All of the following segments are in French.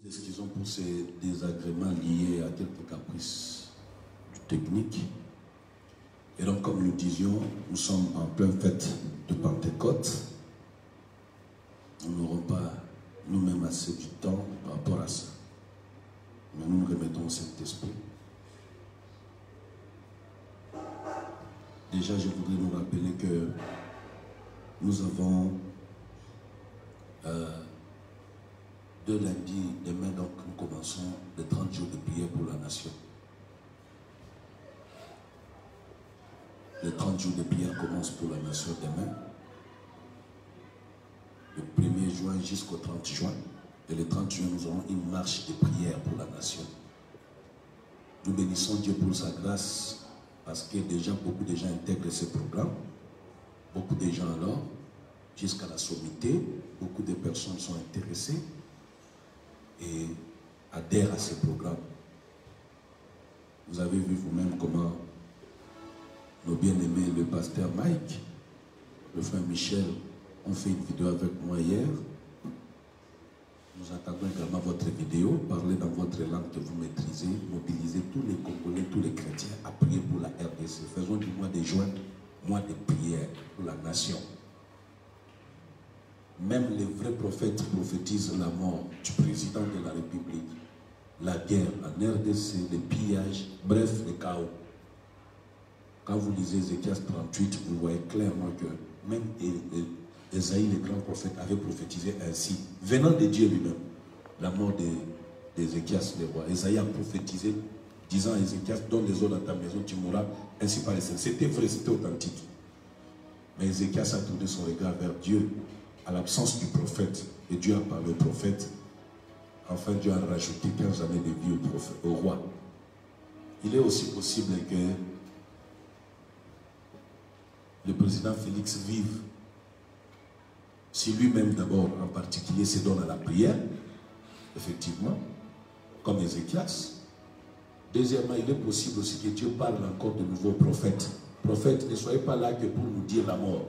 Excusons pour ces désagréments liés à quelques caprices techniques. Et donc, comme nous disions, nous sommes en pleine fête de Pentecôte. Nous n'aurons pas nous-mêmes assez du temps par rapport à ça. Mais nous nous remettons au Saint-Esprit. Déjà, je voudrais nous rappeler que nous avons 2 lundis, demain donc nous commençons les 30 jours de prière pour la nation. Les 30 jours de prière commencent pour la nation demain. Le 1er juin jusqu'au 30 juin. Et le 30 juin, nous aurons une marche de prière pour la nation. Nous bénissons Dieu pour sa grâce parce que déjà beaucoup de gens intègrent ce programme. Beaucoup de gens alors, jusqu'à la sommité, beaucoup de personnes sont intéressées et adhèrent à ce programme. Vous avez vu vous-même comment nos bien-aimés, le pasteur Mike, le frère Michel, ont fait une vidéo avec moi hier. Nous attendons également votre vidéo. Parlez dans votre langue que vous maîtrisez. Mobilisez tous les Congolais, tous les chrétiens à prier pour la RDC. Faisons du mois de juin, mois de prière pour la nation. Même les vrais prophètes prophétisent la mort du président de la République, la guerre en RDC, les pillages, bref, le chaos. Quand vous lisez Ézéchiel 38, vous voyez clairement que même Esaïe, le grand prophète, avait prophétisé ainsi, venant de Dieu lui-même, la mort d'Ézéchiel, le roi. Esaïe a prophétisé, disant à Ézéchiel, donne les eaux dans ta maison, tu mourras, ainsi par les saints. C'était vrai, c'était authentique. Mais Ézéchiel a tourné son regard vers Dieu, à l'absence du prophète, et Dieu a parlé au prophète. Enfin, Dieu a rajouté 15 années de vie au roi. Il est aussi possible que le président Félix vive, si lui-même d'abord en particulier se donne à la prière, effectivement, comme Ézéchias. Deuxièmement, il est possible aussi que Dieu parle encore de nouveaux prophètes. Prophètes, ne soyez pas là que pour nous dire la mort.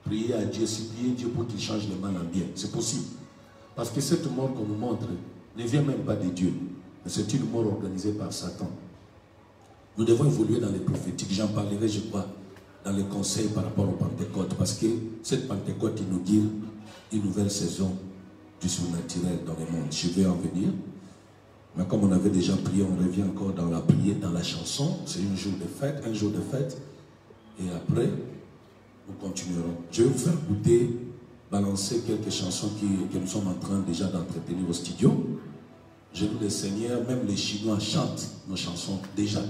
Priez à Dieu, suppliez Dieu pour qu'il change le mal en bien. C'est possible. Parce que cette mort qu'on nous montre ne vient même pas de Dieu. Mais c'est une mort organisée par Satan. Nous devons évoluer dans les prophétiques. J'en parlerai, je crois, dans les conseils par rapport au Pentecôte. Parce que cette Pentecôte inaugure une nouvelle saison du surnaturel dans le monde. Je vais en venir. Mais comme on avait déjà prié, on revient encore dans la prière, dans la chanson. C'est un jour de fête. Et après, nous continuerons. Je vais vous faire goûter, balancer quelques chansons que nous sommes en train déjà d'entretenir au studio. Je loue le Seigneur, même les Chinois chantent nos chansons déjà.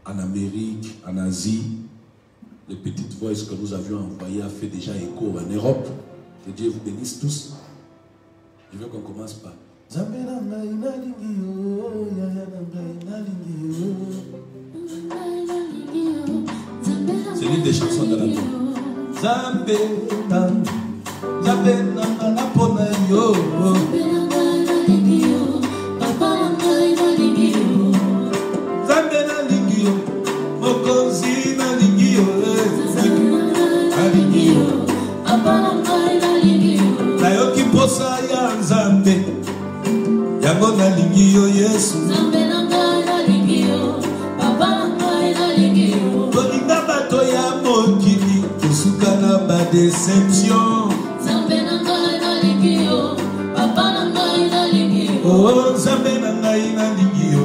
En Amérique, en Asie, les petites voix que nous avions envoyées a fait déjà écho en Europe. Que Dieu vous bénisse tous. Je veux qu'on commence par c'est l'une des chansons de la Bible. Déception. Oh, Zambe na ngai na lingio,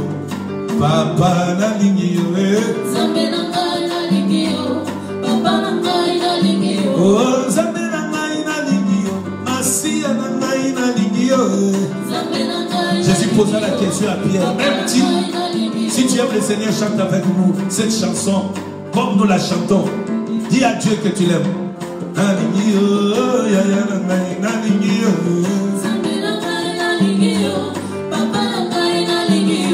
Papa na lingio, Zambe na ngai na lingio, Papa na ngai na lingio. Oh, Zambe na ngai na lingio, Masia na ngai na lingio, Zambe na ngai. Jésus posa la question à Pierre. Même si tu aimes le Seigneur, chante avec nous cette chanson comme nous la chantons. Dis à Dieu que tu l'aimes.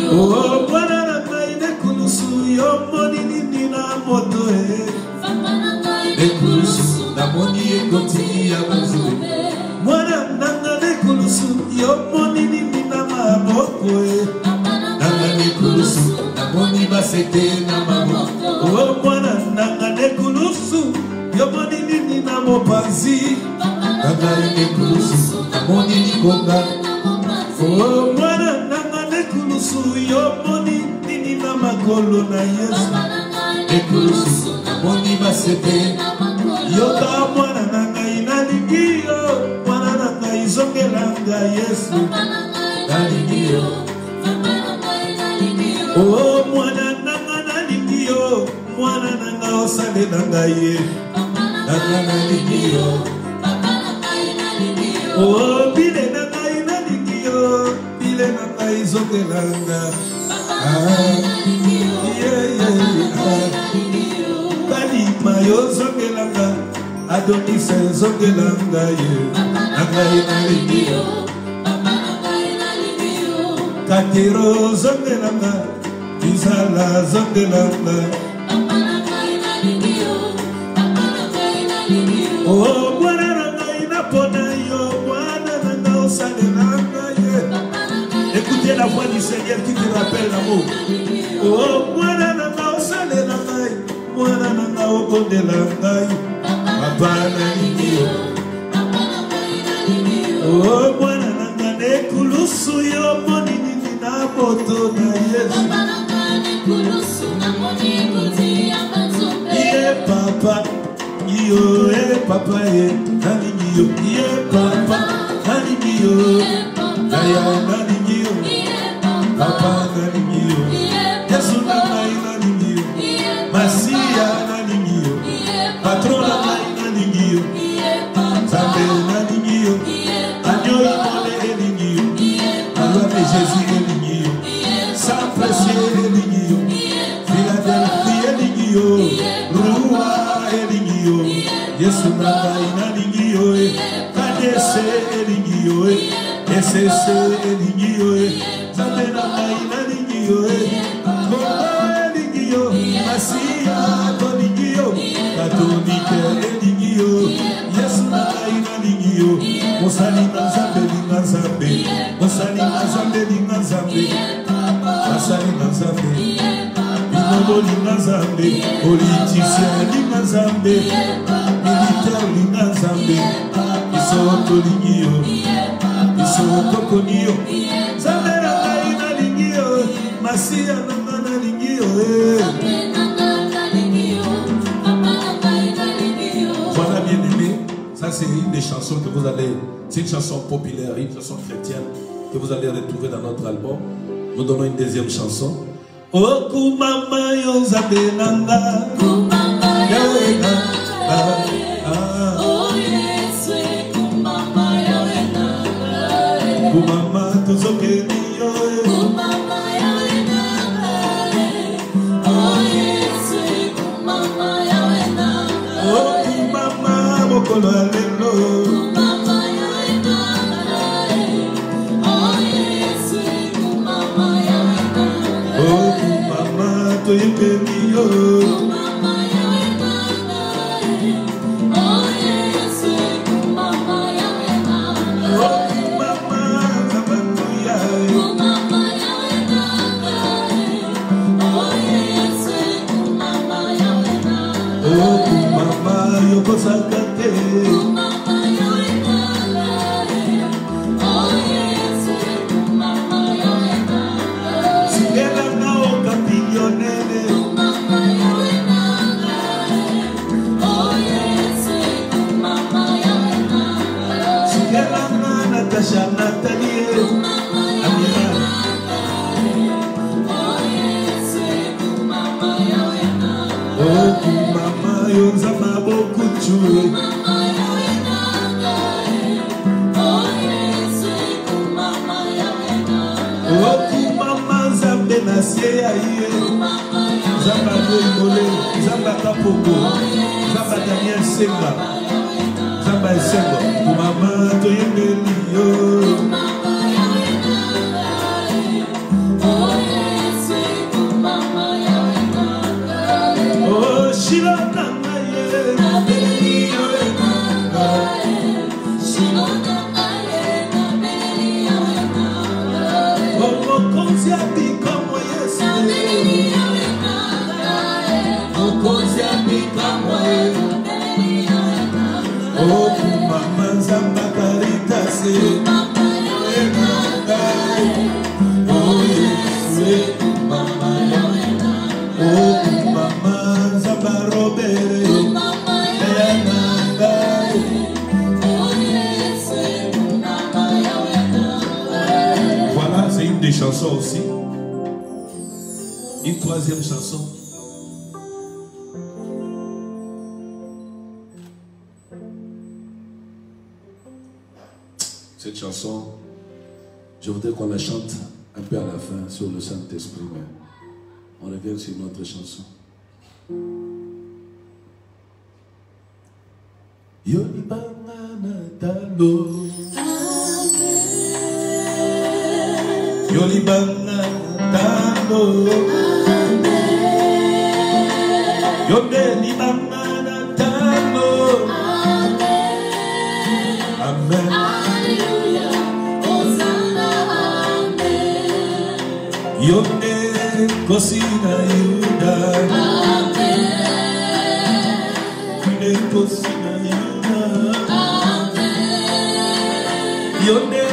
Oh, mwana na ngai nekulusu yo moni nini na moto nekulusu na moni ekoti ya bazube mwana nanga nekulusu yo moni nini na maboko nanga nekulusu na moni basete na maboko oh mwana nanga nekulusu yo moni nini na mopanzi nanga nekulusu na moni konga. Oh mwana nanga nekulusu yo moni nini na makolo na Yesu. Nekulusu moni basete. Yoka mwana nanga inalingi yo. Mwana nanga izongelanga Yesu. Nalingi yo. Oh mwana nanga nalingi yo. Mwana nanga osale nanga ye. Nanga nalingi yo. Oh bile nanga inalingi yo. Bile nanga izongelanga. Kalima yo zongelanga. Adonis zongelanga ye. Nanga inalingi yo. Katero zongelanga. Izala zongelanga. Oh mwana nanga inapona yo. Mwana nanga osalelanga ye. Écoutez la voix du Seigneur qui te rappelle l'amour. Oh mwana nanga osalelanga ye. Mwana nanga okondelanga ye. Papa nalingi yo. Oh mwana nanga nekulusu yo moni nini na moto na Yesu. Ye papa yo papa ye nalingi yo. Ye papa nalingi yo. Naya nalingi yo. Papa nalingi yo. Yesu nanga nalingi yo. Masia nalingi yo. Patron nanga nalingi yo. Zambe nalingi yo. Agneau imolé elingi yo. Aloi de Jésus elingi yo. Saint précieux elingi yo. Philadelphie elingi yo. Roi elingi yo. Yesu nanga nalingi yo. KDC elingi yo. SSC elingi yo. Zambe nanga nalingi yo. Kongo elingi yo. Masia tolingi yo. Catholique elingi yo. Yesu nanga nalingi yo. Mosali na Nzambe linga Nzambe. Mosali na Nzambe linga Nzambe. Mosali na Nzambe. Binobo linga Nzambe. Politicien linga Nzambe. Militaire linga Nzambe. Iso tolingi yo. Iso tokoni yo. Nzambe nanga nalingi yo. Masia nanga nalingi yo. Voilà bien aimé. Ça c'est une des chansons que vous allez, c'est une chanson populaire, une chanson chrétienne que vous allez retrouver dans notre album. Nous donnons une deuxième chanson. Oh kumama yo Nzambe nanga. Kumama yawe nanga. Oh Yesu kumama yawe nanga. Kumama tozokeli yo. Kumama yawe nanga. Oh Yesu kumama yawe nanga. Oh kumama mokolo alelo. Kumama yawe nanga. Oh Yesu kumama yawe nanga. Oh kumama toyekeli yo. Kumama yawe nanga. Oh Yesu kumama yawe nanga. Oh kumama zabanduya. Kumama yawe nanga. Oh Yesu kumama yawe nanga. Oh kumama yokosakate. Kumama yawe nanga. Oh Yesu kumama yawe nanga. Sigela nao kapillonene. Kumama yawe nanga. Oh Yesu kumama yawe nanga. Sigela na Natasha Nathalie. Kumama yawe nanga. Oh Yesu kumama yawe nanga. Oh kumama yo Nzambe bokuchu. Kumama yawe nanga. Oh Yesu kumama yawe nanga. Oh kumama Nzambe na sie ya ye. Kumama yawe Nzambe boimole. Nzambe kapoko. Nzambe Daniel Senga. Nzambe Senga. Kumama toyembeli yo. Kumama yawe nanga. Oh Yesu kumama yawe nanga. Oh Shilo nanga ye. Nabeli yawe nanga. Shilo nanga ye. Nabeli yawe nanga. Oh mokonzi abika mo Yesu. Nabeli yawe nanga. Mokonzi abika mo Yesu. Nabeli yawe nanga. Oh kumama Nzambe Caritas chanson aussi. Une troisième chanson. Cette chanson, je voudrais qu'on la chante un peu à la fin sur le Saint-Esprit. Mais on revient sur notre chanson. Yolibangana talo, Yolibangana talo, Yolibangana talo, Amen. Hallelujah, Hosanna, Amen. Yonde kosina yuda, Amen. Yonde kosina yuda, Amen. Yonde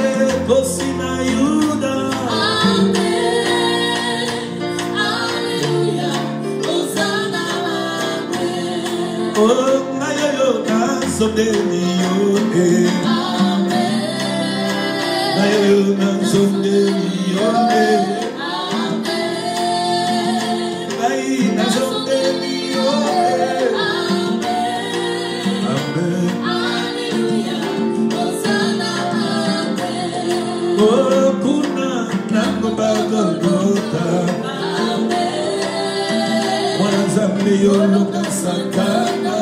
kosina yuda, Amen. Hallelujah, Hosanna, Amen. Oh nayo na sondeni yonde, Amen. nayo na sondeni yonde, Amen. nayo na sondeni yonde, Amen. Hallelujah, Hosanna, Amen. Oh kuna nango bagota, Amen. wanazambi yoloka sakana,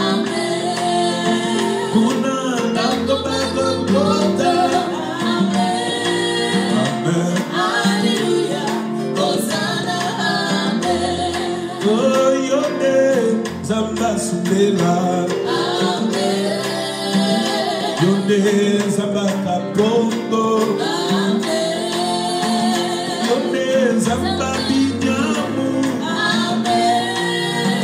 Amen. kuna nango bagota, Amen. Hallelujah, Hosanna, Amen. Oh yonde zamba sundela, Amen. yonde zamba kapongo, Amen. yonde zamba binyamu, Amen.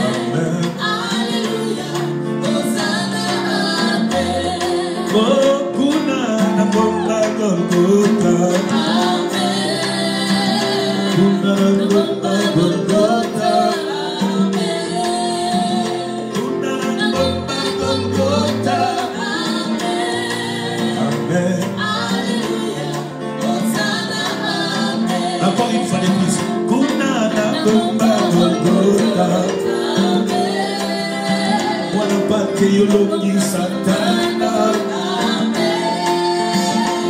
Amen. Hallelujah, Hosanna, Amen. Oh kuna nango bagota, Amen. kuna nango bagota, Amen. kuna nango bagota, Amen. Hallelujah, Hosanna, Amen. Encore une fois l'église. Kuna nango bagota, Amen. wana pake yoloki satana,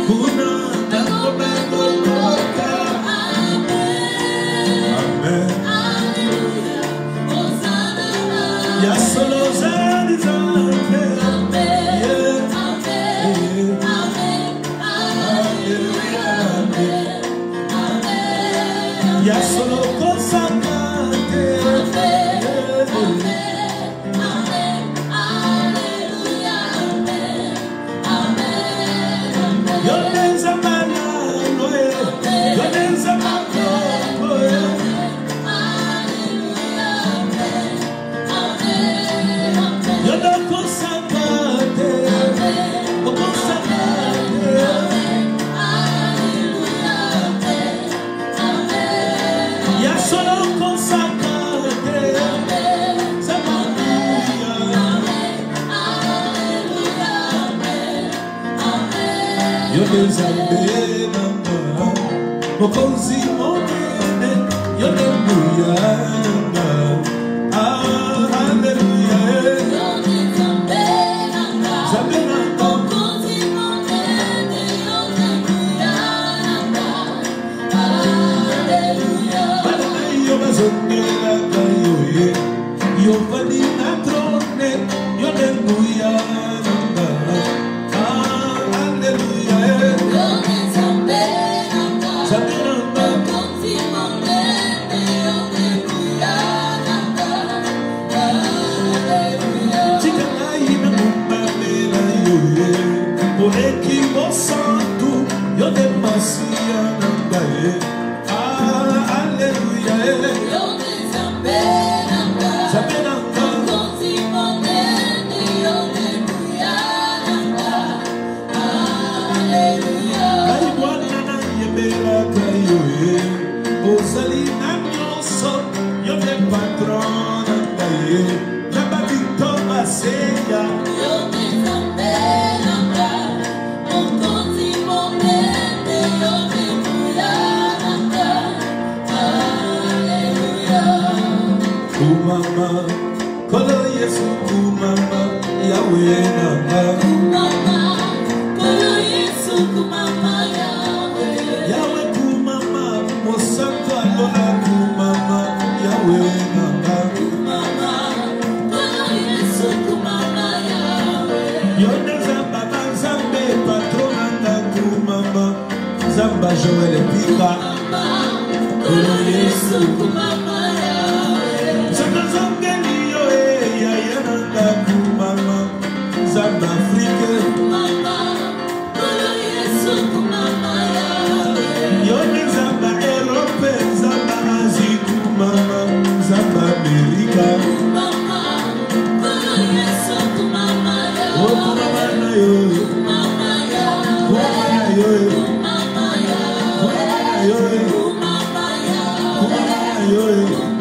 kuna nango bagota, Amen. Hallelujah, Hosanna, Ya solo zari zake, yeah, Amen. Amen. hallelujah. Amen. Ya solo cosa kake, yeah, yonenza malalo, yonenza makoko, yonoko sakate, okosa kate, ya solo cosa kate, samaria, yonenza benanga, mokonzi monene, yonemuya nanga, hallelujah, zabenanga, yo bazongela kayo ye, yo vani na trone, yonemuya nanga, hallelujah, zabenanga, chikanai na mumamela yo ye, oleki mosantu, yonemasia nanga ye, hallelujah, zabenanga, ai bwana na yebela kayo ye, ozali na nyonso, yo ne patron nanga ye, na babito baseya, Hallelujah. kumama, kolo Yesu kumama, Yahweh nanga. Kumama, kolo Yesu kumama, Yahweh. Yahweh kumama, mosanto alona kumama, Yahweh nanga. Kumama, kolo Yesu kumama, Yahweh. Yone zamba banzambe patronanga kumama, zamba Joel Pika. Kolo Yesu kumama, Yahweh. Zamba zangeli yo ya yananga kumama, zamba Afrique. Kumama, kolo Yesu kumama, Yahweh. Yone zamba Europe, zamba Asie kumama, zamba Amerika. Kumama, kolo Yesu kumama, Oh Yahweh. kumama na yo, Kumama, Yahweh. kumama na yo, Kumama, Yahweh. kumama na yo, Kumama, Yahweh. kumama na yo,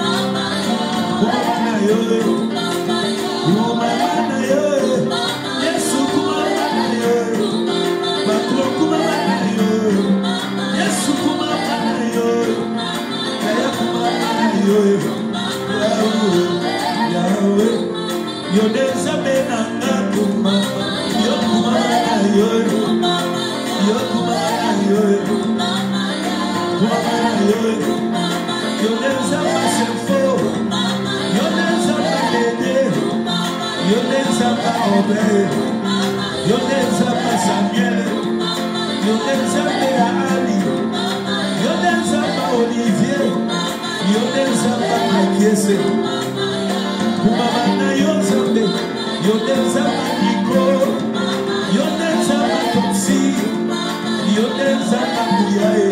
Kumama, kumama na yo, Kumama, kumama na yo. Yesu kumama na yo, bakro kumama na yo. Yesu kumama na yo, kaya kumama na yo. Yahweh, Yahweh, yoneza benanga kumama, yo kumama na yo, yo kumama na yo, kumama na yo. Yoneza basenfo, yoneza balede, yoneza ba Obed, yoneza ba Samuel, yoneza ba Ali, yoneza ba Olivier, yoneza ba Akiese, kumama na yo Zambe, yoneza ba Nico, yoneza ba Topsi, yoneza ba Kuyae,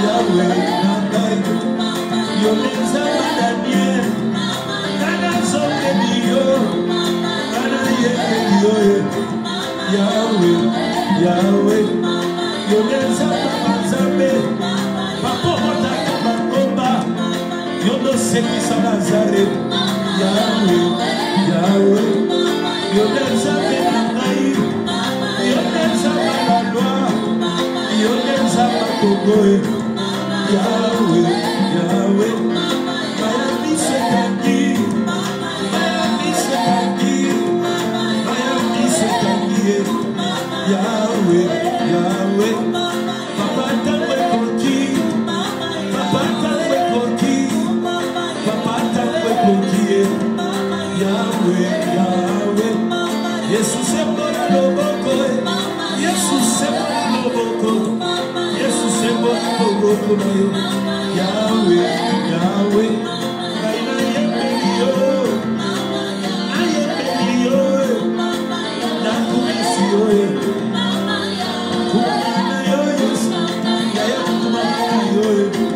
Yahweh Nangai, yoneza ba Daniel, Nana Zonde Dio, Nana Yeyo, Yahweh, Yahweh, yoneza ba Zambe, Papa Otaka Bakomba, yono Sekisa Nazareth, Yahweh, Yahweh, yoneza ba Nangai, yoneza ba la loi, yoneza ba Togoe, Yahweh, Yahweh, Miami Sekandi, Miami Sekandi, Miami Sekandi, Yahweh, Yahweh, Papa Tangwe Koki, Papa Tangwe Koki, Papa Tangwe Koki, Yahweh, Yahweh, Jesus c'est bon loboko, Jesus c'est bon loboko, Jesus c'est bon loboko na yo, Yahweh, Yahweh, Aina yemeliyo, ayemeliyo, na kumisiyo, kumana yo Yesu, yaya kumana yo,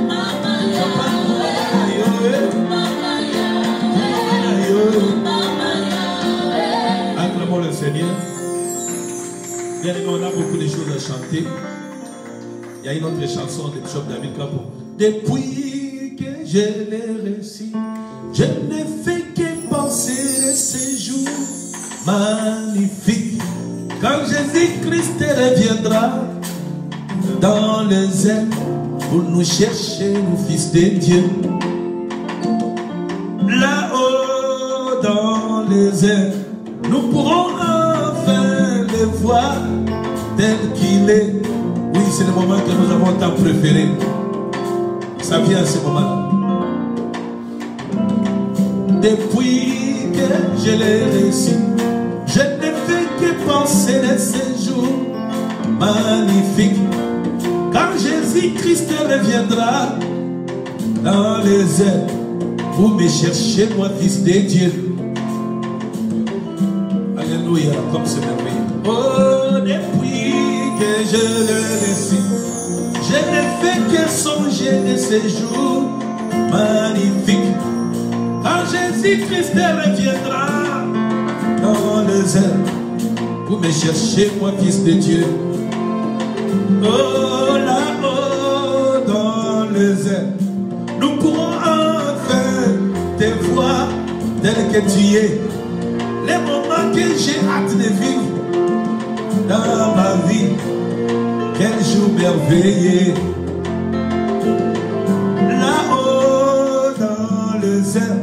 papa kumana yo, kumana yo. Acclamons le Seigneur. Bien aimé, on a beaucoup de choses à chanter. Il y a une autre chanson de Bishop David Capo. Depuis que je l'ai reçu, je n'ai fait que penser de ces jours magnifiques. Quand Jésus-Christ reviendra dans les airs pour nous chercher, nous fils de Dieu. Là-haut dans les airs, nous pourrons enfin le voir tel qu'il est. Oui, c'est le moment que nous avons tant préféré. Ça vient à ce moment-là. Depuis que je l'ai reçu, je n'ai fait que penser de ces jours magnifiques. Quand Jésus-Christ reviendra dans les airs, vous me cherchez, moi, fils de Dieu. Alléluia, comme c'est merveilleux. Oh, depuis que je l'ai reçu, je n'ai fait que songer de ces jours magnifiques. Quand Jésus-Christ reviendra dans les airs, vous me cherchez, moi, fils de Dieu. Oh, là-haut dans les airs, nous pourrons enfin te voir tel que tu es. Les moments que j'ai hâte de vivre dans ma vie, quel jour merveilleux. Là-haut dans les airs,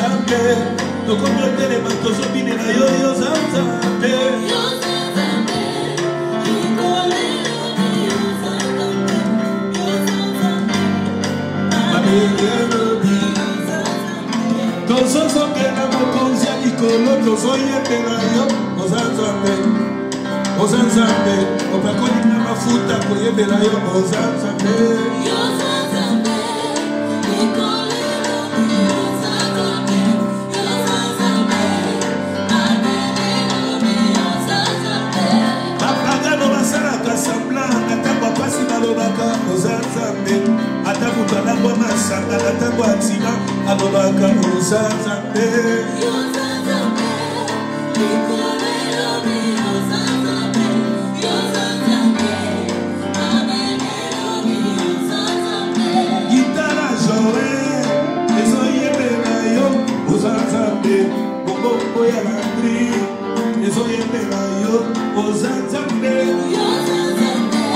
Nzambe tokomi otelema tozobinela yo yo Nzambe tozozongela mokonzi ya likolo tozoyembela yo oza Nzambe oza Nzambe opakoli na mafuta koyembela yo oza Nzambe bapagano basalaka semblant na ntango apasi balobaka oza Nzambe ata moto alangwa masanga na ntango atima alobaka oza Nzambe gitara jore ezoyembela yo oza Nzambe bobongo ya landri ezoyembela yo oza Nzambe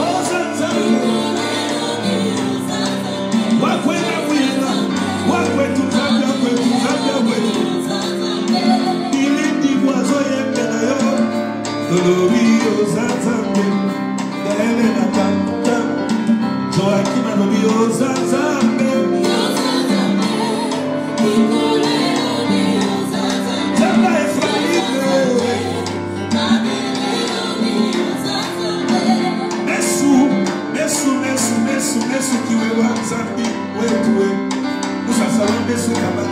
oza Nzambe wakwena wina wakwetu Nzambe akwetu Nzambe akwetu ilindi bwazoyembela yo lolobi oza Nzambe gaele na kanta Joakim alobi oza Nzambe Nzambe Efraime Mesu kiwewa Nzambe wetuwe Musasala mesu kama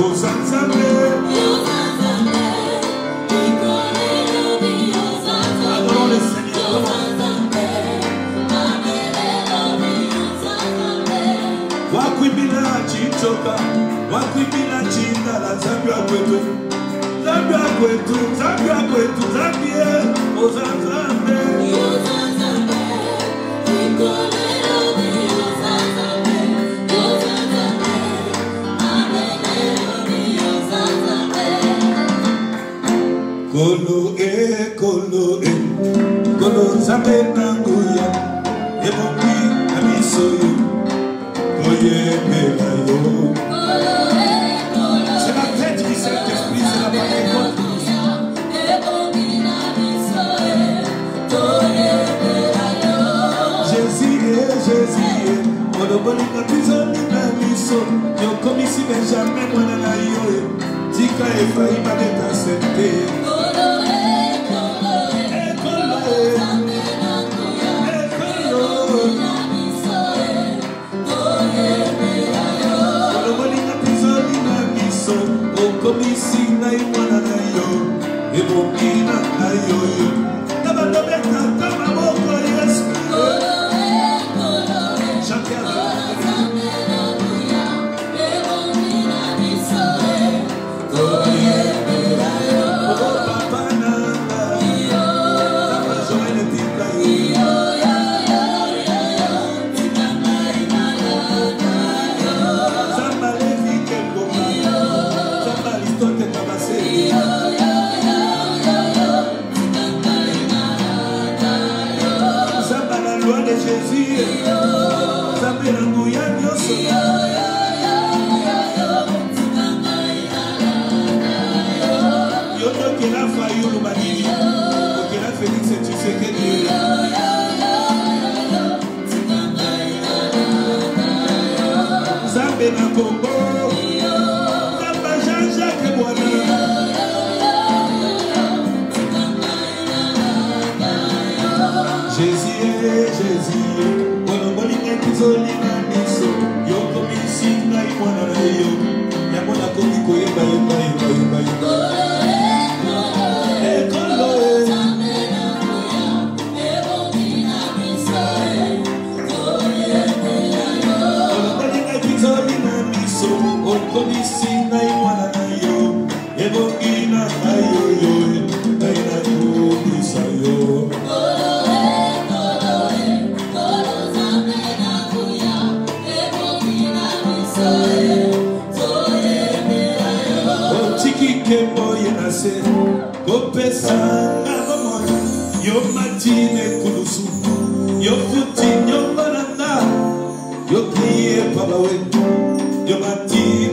oza Nzambe adorons le Seigneur wakwibila chichoka wakwibila chindala Nzambe akwetu Nzambe akwetu Nzambe akwetu Nzambe oza Nzambe Kolo Nzambe nanguya emoki na miso yo koyembela yo. C'est la fête du Saint-Esprit, c'est la Pentecôte. Jésus, Monobolika Tizoni na miso yokomisi Benjamin mwana na yo tika Efraim adeta sente Monobolika Tizoni na miso yokomisi na mwana na yo ebokina na yo tabandobeka kama moko Yesu yo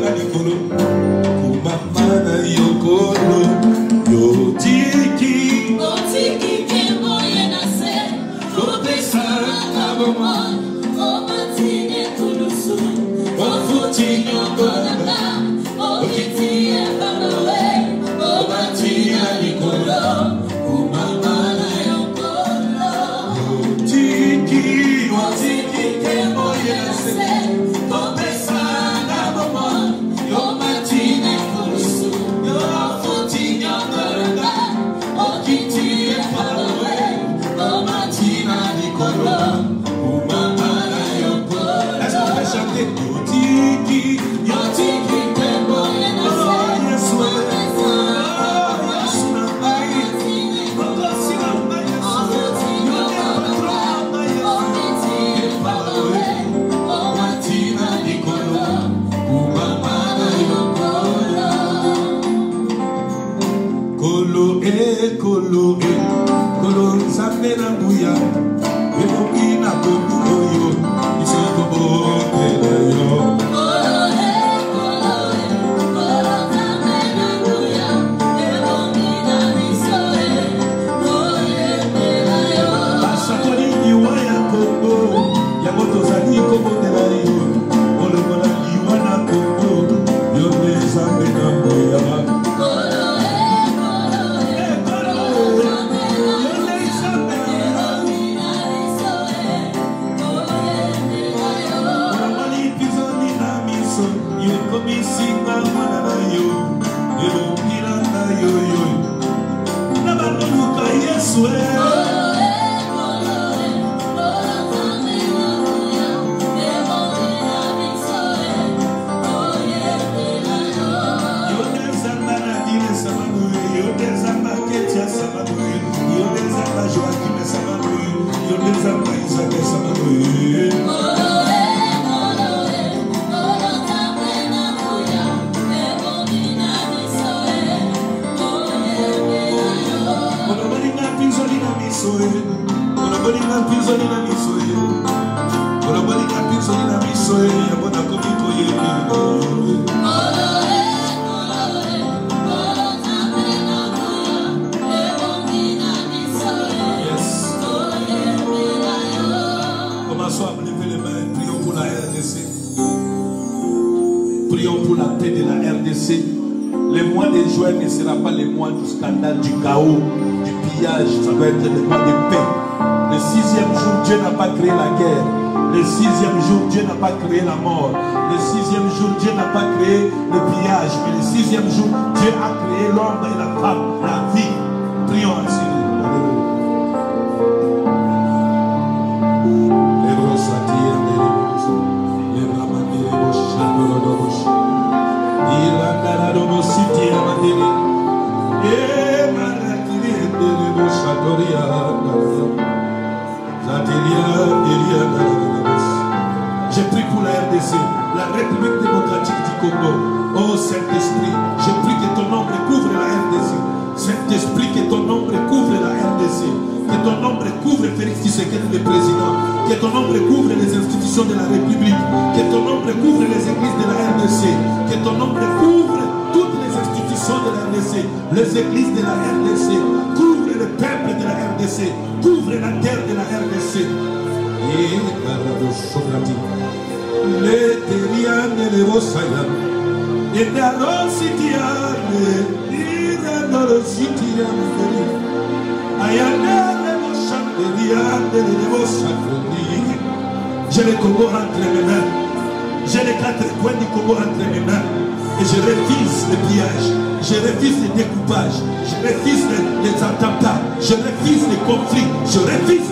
na likolo kumama na yokolo yotiki otiki kembo yena se kopesa na bomo omatine kulusu ofuti nyongona okitie balowe omatine na likolo kumama na yokolo yotiki otiki kembo yena se kopesa na bomo omatine kulusu ofuti nyongona okitie balowe omatine na likolo kumama na yokolo. Est-ce qu'on peut chanter yotiki Yotiki kembo yena se yes Kolo nzambe na nguya eloki na kokulo yo isekobokela yo basakoli liwa ya kongo yango tozali kobondela yo olokola liwa na kongo yo nde nzambe na nguya Singa mwana na yo elongila na yo yo na banoluka Yesu yo dezamba na dile samanu yo dezamba ketia samanu yo dezamba Joaquim samanu yo dezamba Isaac samanu Commençons à lever les mains, prions pour la RDC. Prions pour la paix de la RDC. Le mois de juin ne sera pas le mois du scandale, du chaos, du pillage. Ça va être le mois de paix. Le 6e jour, Dieu n'a pas créé la guerre. Le 6e jour, Dieu n'a pas créé la mort. Le 6e jour, Dieu n'a pas créé le pillage. Mais le 6e jour, Dieu a créé l'homme et la femme, la vie. Prions ainsi. Je prie pour la RDC, la République démocratique du Congo. Oh Saint-Esprit, je prie que ton ombre couvre la RDC. Saint-Esprit, que ton ombre couvre la RDC. Que ton ombre couvre Félix Tshisekedi, le président. Que ton ombre couvre les institutions de la République. Que ton ombre couvre les églises de la RDC. Que ton ombre couvre toutes les institutions de la RDC. Les églises de la RDC. Couvre le peuple de la RDC. Couvre la terre de la RDC. Et les terrianes les rosailles. Et la rositiane. Et la rositiane. J'ai le Congo entre mes mains. J'ai les 4 coins du Congo entre mes mains. Et je refuse le pillage. Je refuse le découpage. Je refuse les attentats. Je refuse les conflits. Je refuse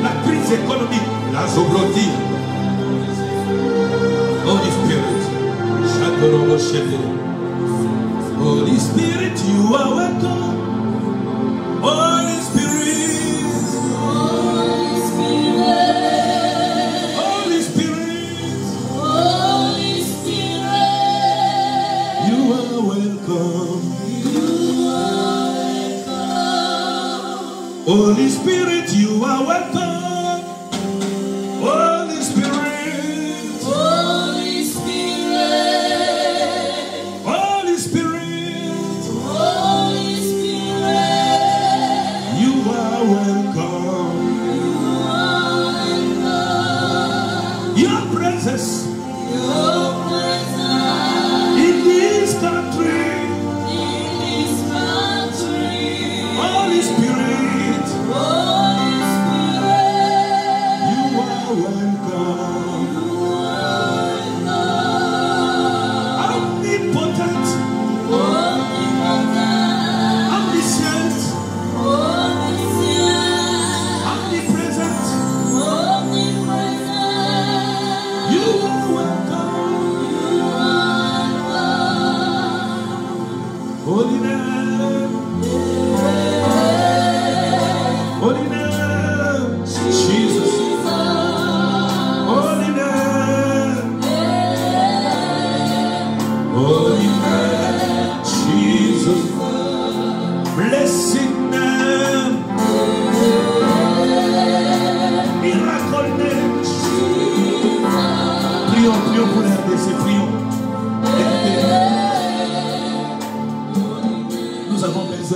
la crise économique. La sobriété. Holy Spirit. Holy Spirit, you are welcome. Holy Spirit, Holy Spirit, Holy Spirit, Holy Spirit, you are welcome. you are welcome. Holy Spirit, you are welcome. Holy Spirit, Holy Spirit,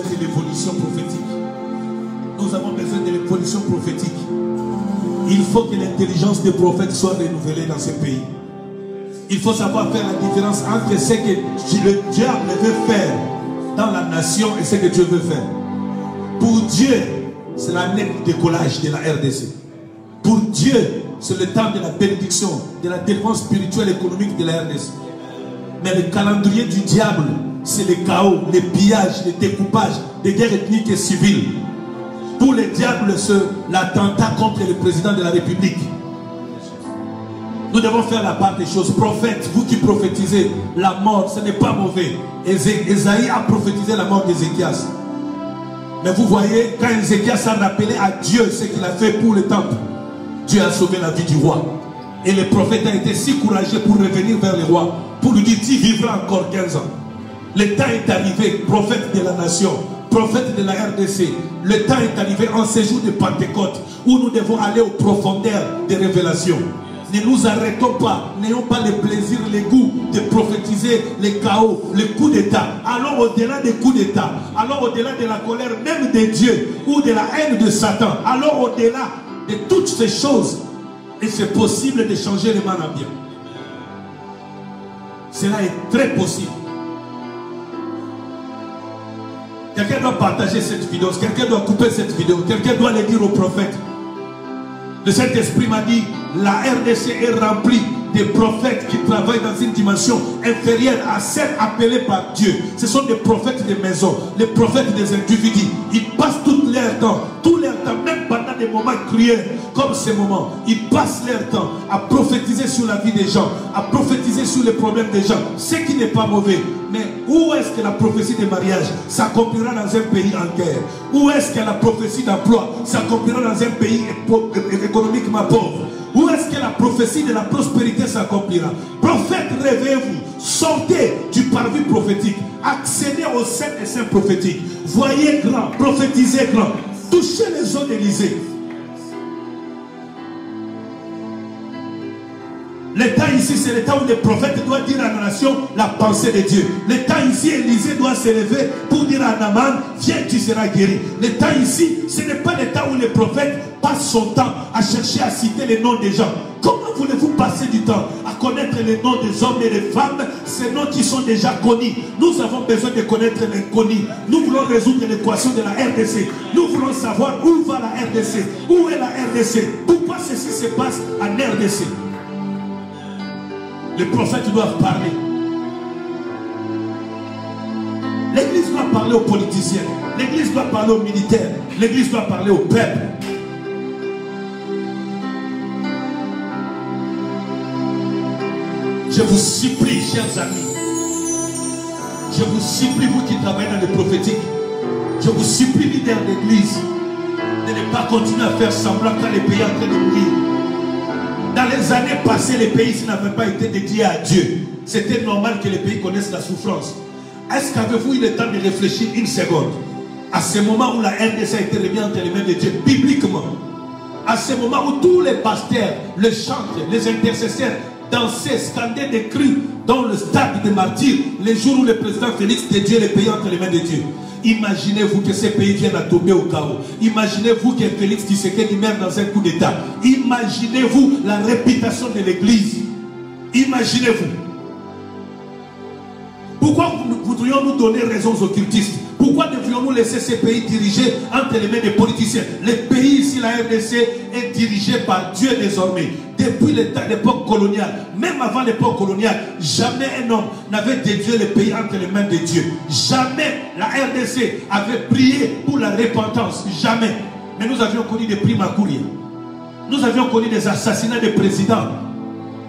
de l'évolution prophétique. Nous avons besoin de l'évolution prophétique. Il faut que l'intelligence des prophètes soit renouvelée dans ce pays. Il faut savoir faire la différence entre ce que le diable veut faire dans la nation et ce que Dieu veut faire. Pour Dieu, c'est l'année de décollage de la RDC. Pour Dieu, c'est le temps de la bénédiction, de la défense spirituelle et économique de la RDC. Mais le calendrier du diable, c'est le chaos, les pillages, les découpages, les guerres ethniques et civiles. Pour le diable, c'est l'attentat contre le président de la République. Nous devons faire la part des choses. Prophète, vous qui prophétisez la mort, ce n'est pas mauvais. Ésaïe a prophétisé la mort d'Ézéchias. Mais vous voyez, quand Ézéchias a rappelé à Dieu ce qu'il a fait pour le temple, Dieu a sauvé la vie du roi. Et le prophète a été si courageux pour revenir vers le roi, pour lui dire, tu vivras encore 15 ans. Le temps est arrivé, prophète de la nation, prophète de la RDC. Le temps est arrivé en ce jour de Pentecôte, où nous devons aller aux profondeurs des révélations. Ne nous arrêtons pas, n'ayons pas le plaisir, le goût de prophétiser les chaos, les coups d'État. Allons au-delà des coups d'État, allons au-delà de la colère même de Dieu ou de la haine de Satan. Allons au-delà de toutes ces choses. Et c'est possible de changer le mal en bien. Cela est très possible. Quelqu'un doit partager cette vidéo, quelqu'un doit couper cette vidéo, quelqu'un doit le dire au prophète. Le Saint-Esprit m'a dit, la RDC est remplie des prophètes qui travaillent dans une dimension inférieure à celle appelée par Dieu. Ce sont des prophètes des maisons, les prophètes des individus. Ils passent tout leur temps, même pendant des moments cruels comme ces moments. Ils passent leur temps à prophétiser sur la vie des gens, à prophétiser sur les problèmes des gens, ce qui n'est pas mauvais. Mais où est-ce que la prophétie des mariages s'accomplira dans un pays en guerre? Où est-ce que la prophétie d'emploi s'accomplira dans un pays économiquement pauvre? Où est-ce que la prophétie de la prospérité s'accomplira? Prophète, réveillez-vous. Sortez du parvis prophétique. Accédez au sein des saints prophétiques. Voyez grand, prophétisez grand. Touchez les eaux d'Élysée. L'état ici, c'est l'état où le prophète doit dire à la nation la pensée de Dieu. L'état ici, Élisée doit se lever pour dire à Naaman, viens, tu seras guéri. L'état ici, ce n'est pas l'état où le prophète passe son temps à chercher à citer les noms des gens. Comment voulez-vous passer du temps à connaître les noms des hommes et des femmes, ces noms qui sont déjà connus? Nous avons besoin de connaître l'inconnu. Nous voulons résoudre l'équation de la RDC. Nous voulons savoir où va la RDC. Où est la RDC? Pourquoi ceci se passe en RDC? Les prophètes doivent parler. L'église doit parler aux politiciens. L'église doit parler aux militaires. L'église doit parler au peuple. Je vous supplie, chers amis. Je vous supplie, vous qui travaillez dans le prophétique. Je vous supplie, leader d'église, de ne pas continuer à faire semblant quand les pays sont en train de mourir. Dans les années passées, les pays n'avaient pas été dédiés à Dieu. C'était normal que les pays connaissent la souffrance. Est-ce qu'avez-vous eu le temps de réfléchir une seconde à ce moment où la RDC a été remise entre les mains de Dieu, bibliquement? À ce moment où tous les pasteurs, les chantres, les intercesseurs dansaient, scandaient des cris dans le stade des martyrs, les jours où le président Félix dédiait les pays entre les mains de Dieu. Imaginez-vous que ces pays viennent à tomber au chaos. Imaginez-vous que Félix Tshisekedi meurt dans un coup d'État. Imaginez-vous la réputation de l'église. Imaginez-vous. Pourquoi voudrions-nous donner raison aux occultistes? Pourquoi devrions-nous laisser ces pays dirigés entre les mains des politiciens? Les pays ici, la RDC, est dirigé par Dieu désormais. Depuis l'époque coloniale, même avant l'époque coloniale, jamais un homme n'avait dédié le pays entre les mains de Dieu. Jamais la RDC avait prié pour la repentance. Jamais. Mais nous avions connu des primes à courir. Nous avions connu des assassinats de présidents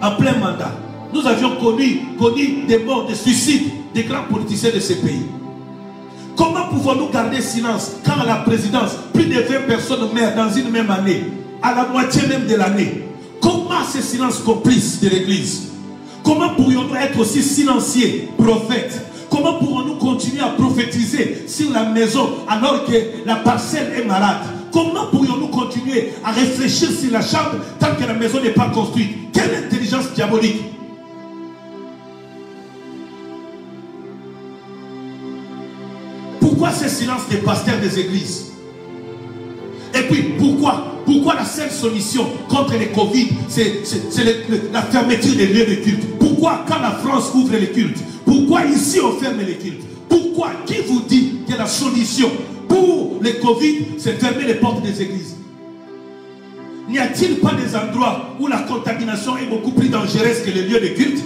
en plein mandat. Nous avions connu des morts, des suicides des grands politiciens de ces pays. Comment pouvons-nous garder silence quand à la présidence, plus de 20 personnes meurent dans une même année, à la moitié même de l'année? Comment ce silence complice de l'église? Comment pourrions-nous être aussi silencieux, prophètes? Comment pourrons-nous continuer à prophétiser sur la maison alors que la parcelle est malade? Comment pourrions-nous continuer à réfléchir sur la chambre tant que la maison n'est pas construite? Quelle intelligence diabolique! Pourquoi ce silence des pasteurs des églises? Et puis, pourquoi la seule solution contre les Covid, c'est la fermeture des lieux de culte? Pourquoi quand la France ouvre les cultes? Pourquoi ici on ferme les cultes? Pourquoi? Qui vous dit que la solution pour les Covid, c'est fermer les portes des églises? N'y a-t-il pas des endroits où la contamination est beaucoup plus dangereuse que les lieux de culte?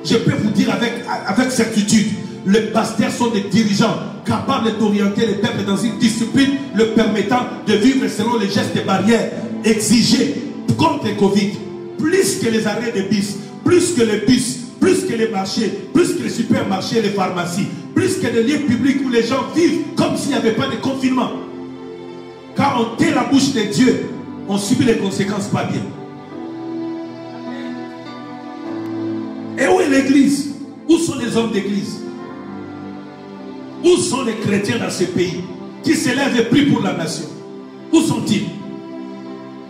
Je peux vous dire avec certitude, les pasteurs sont des dirigeants capables d'orienter les peuples dans une discipline le permettant de vivre selon les gestes et barrières exigés contre le Covid. Plus que les arrêts de bus, plus que les bus, plus que les marchés, plus que les supermarchés et les pharmacies, plus que les lieux publics où les gens vivent comme s'il n'y avait pas de confinement. Quand on tait la bouche de Dieu, on subit les conséquences pas bien. Et où est l'église? Où sont les hommes d'église? Où sont les chrétiens dans ce pays qui s'élèvent et prient pour la nation? Où sont-ils?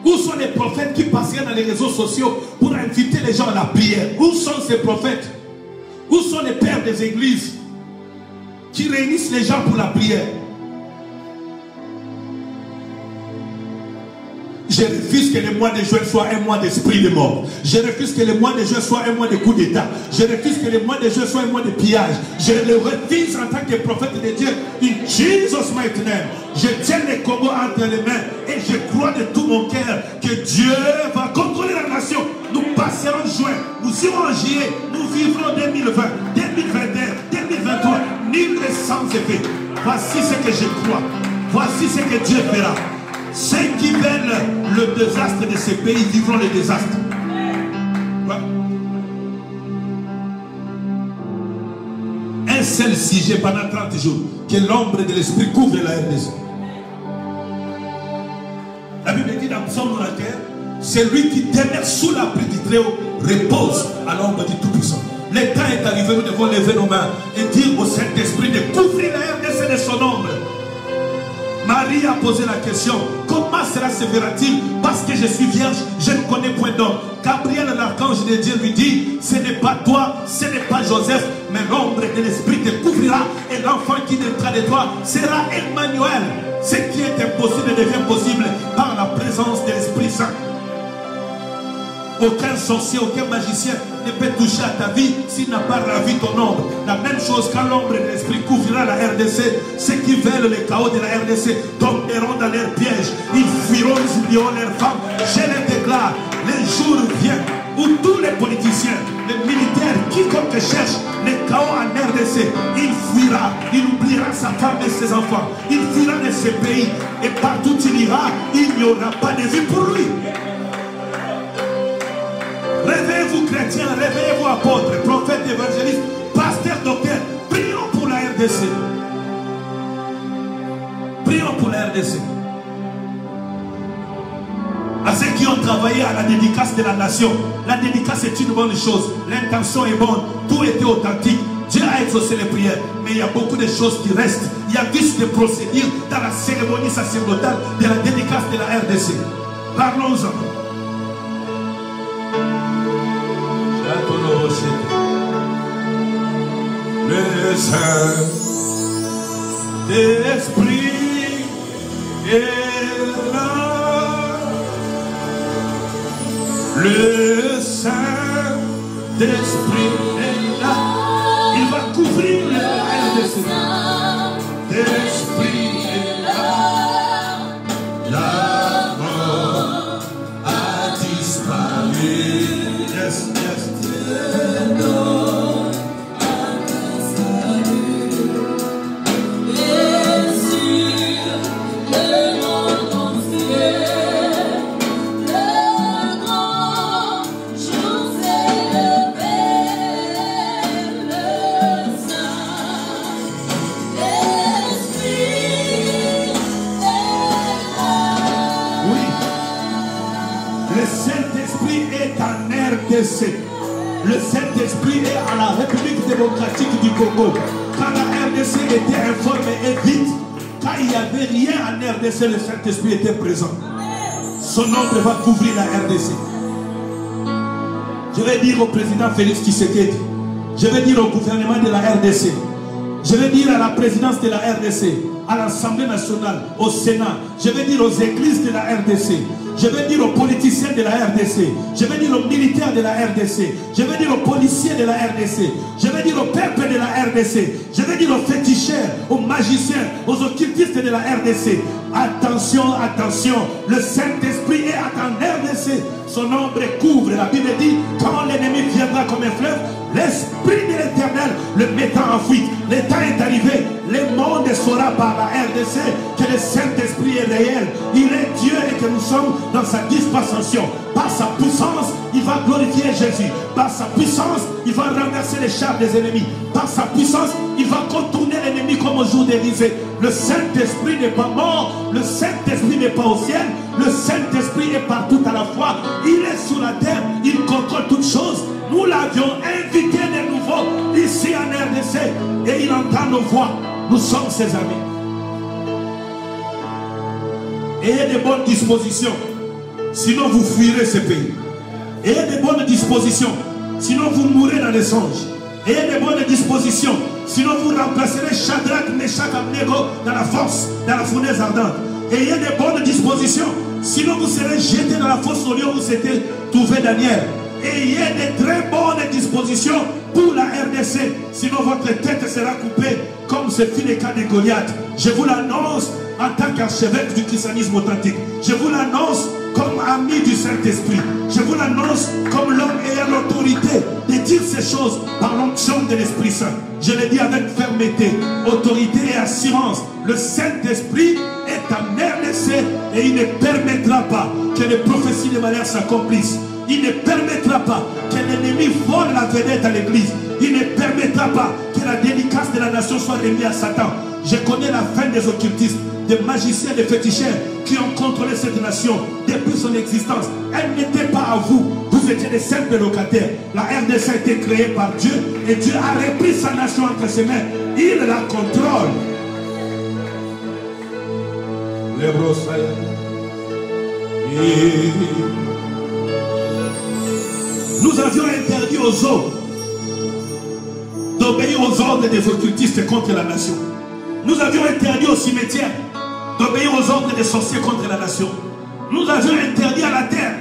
Où sont les prophètes qui passeraient dans les réseaux sociaux pour inviter les gens à la prière? Où sont ces prophètes? Où sont les pères des églises qui réunissent les gens pour la prière? Je refuse que le mois de juin soit un mois d'esprit de mort. Je refuse que le mois de juin soit un mois de coup d'état. Je refuse que le mois de juin soit un mois de pillage. Je le refuse en tant que prophète de Dieu. In Jesus' mighty name. Je tiens les Congo entre les mains et je crois de tout mon cœur que Dieu va contrôler la nation. Nous passerons juin, nous irons en juillet, nous vivrons 2020, 2021, 2023. Nul n'est sans effet. Voici ce que je crois. Voici ce que Dieu fera. Ceux qui veulent le désastre de ces pays vivront le désastre. Ouais. Un seul sujet pendant 30 jours, que l'ombre de l'esprit couvre la RDC. La Bible dit dans Psaume 91, celui qui demeure sous l'abri du Très-Haut repose à l'ombre du Tout-Puissant. Le temps est arrivé, nous devons lever nos mains et dire au Saint-Esprit de couvrir la RDC de son ombre. Marie a posé la question, comment cela se verra-t-il? Parce que je suis vierge, je ne connais point d'homme. Gabriel, l'archange de Dieu, lui dit, ce n'est pas toi, ce n'est pas Joseph, mais l'ombre de l'esprit te couvrira et l'enfant qui naîtra de toi sera Emmanuel. Ce qui est impossible devient possible par la présence de l'Esprit Saint. Aucun sorcier, aucun magicien ne peut toucher à ta vie s'il n'a pas ravi ton ombre. La même chose quand l'ombre de l'esprit couvrira la RDC, ceux qui veulent le chaos de la RDC tomberont dans leur piège. Ils fuiront, ils oublieront leurs femmes. Je les déclare, le jour vient où tous les politiciens, les militaires, quiconque cherche le chaos en RDC, il fuira, il oubliera sa femme et ses enfants. Il fuira de ce pays et partout il ira, il n'y aura pas de vie pour lui. Réveillez-vous chrétiens, réveillez-vous apôtres, prophètes, évangélistes, pasteurs, docteurs. Prions pour la RDC. Prions pour la RDC. À ceux qui ont travaillé à la dédicace de la nation, la dédicace est une bonne chose. L'intention est bonne, tout était authentique. Dieu a exaucé les prières, mais il y a beaucoup de choses qui restent. Il y a juste des procédures dans la cérémonie sacerdotale de la dédicace de la RDC. Parlons-en. Le Saint-Esprit est là. Le Saint-Esprit est là. Il va couvrir le RDC. L'Esprit est là. La mort a disparu. Yes, yes. Le Saint-Esprit est à la République démocratique du Congo. Quand la RDC était informe et vite, quand il n'y avait rien en RDC, le Saint-Esprit était présent. Son ombre va couvrir la RDC. Je vais dire au président Félix Tshisekedi, je vais dire au gouvernement de la RDC, Je vais dire à la présidence de la RDC, à l'Assemblée nationale, au Sénat, je vais dire aux églises de la RDC, je vais dire aux politiciens de la RDC, je vais dire aux militaires de la RDC, je vais dire aux policiers de la RDC, je vais dire au peuple de la RDC, je vais dire aux féticheurs, aux magiciens, aux occultistes de la RDC. Attention, attention, le Saint-Esprit est en RDC. Son ombre couvre. La Bible dit, quand l'ennemi viendra comme un fleuve, l'Esprit de l'Éternel le mettant en fuite. Le temps est arrivé. Le monde saura par la RDC que le Saint-Esprit est réel. Il est Dieu et que nous sommes dans sa dispensation. Par sa puissance, il va glorifier Jésus. Par sa puissance, il va renverser les chars des ennemis. Par sa puissance, il va contourner l'ennemi comme au jour d'Élysée. Le Saint-Esprit n'est pas mort. Le Saint-Esprit n'est pas au ciel. Le Saint-Esprit est partout à la fois. Il est sur la terre. Il contrôle toutes choses. Nous l'avions invité de nouveau ici en RDC. Et il entend nos voix. Nous sommes ses amis. Ayez de bonnes dispositions. Sinon vous fuirez ce pays. Ayez de bonnes dispositions. Sinon vous mourrez dans les songes. Ayez de bonnes dispositions. Sinon vous remplacerez Shadrach, Meshach, Abednego dans la force, dans la fournaise ardente. Ayez de bonnes dispositions. Sinon vous serez jetés dans la fosse au lieu où s'était trouvé Daniel. Ayez de très bonnes dispositions pour la RDC. Sinon votre tête sera coupée comme ce fut le cas de Goliath. Je vous l'annonce en tant qu'archevêque du christianisme authentique. Je vous l'annonce comme ami du Saint-Esprit. Je vous l'annonce comme l'homme ayant l'autorité de dire ces choses par l'onction de l'Esprit Saint. Je le dis avec fermeté, autorité et assurance. Le Saint-Esprit est en RDC et il ne permettra pas que les prophéties de malheur s'accomplissent. Il ne permettra pas que l'ennemi vole la vedette à l'église. Il ne permettra pas que la dédicace de la nation soit remise à Satan. Je connais la fin des occultistes, des magiciens, des féticheurs qui ont contrôlé cette nation depuis son existence. Elle n'était pas à vous. Vous étiez des simples locataires. La RDC a été créée par Dieu et Dieu a repris sa nation entre ses mains. Il la contrôle. Nous avions interdit aux hommes d'obéir aux ordres des occultistes contre la nation. Nous avions interdit aux cimetières d'obéir aux ordres des sorciers contre la nation. Nous avions interdit à la terre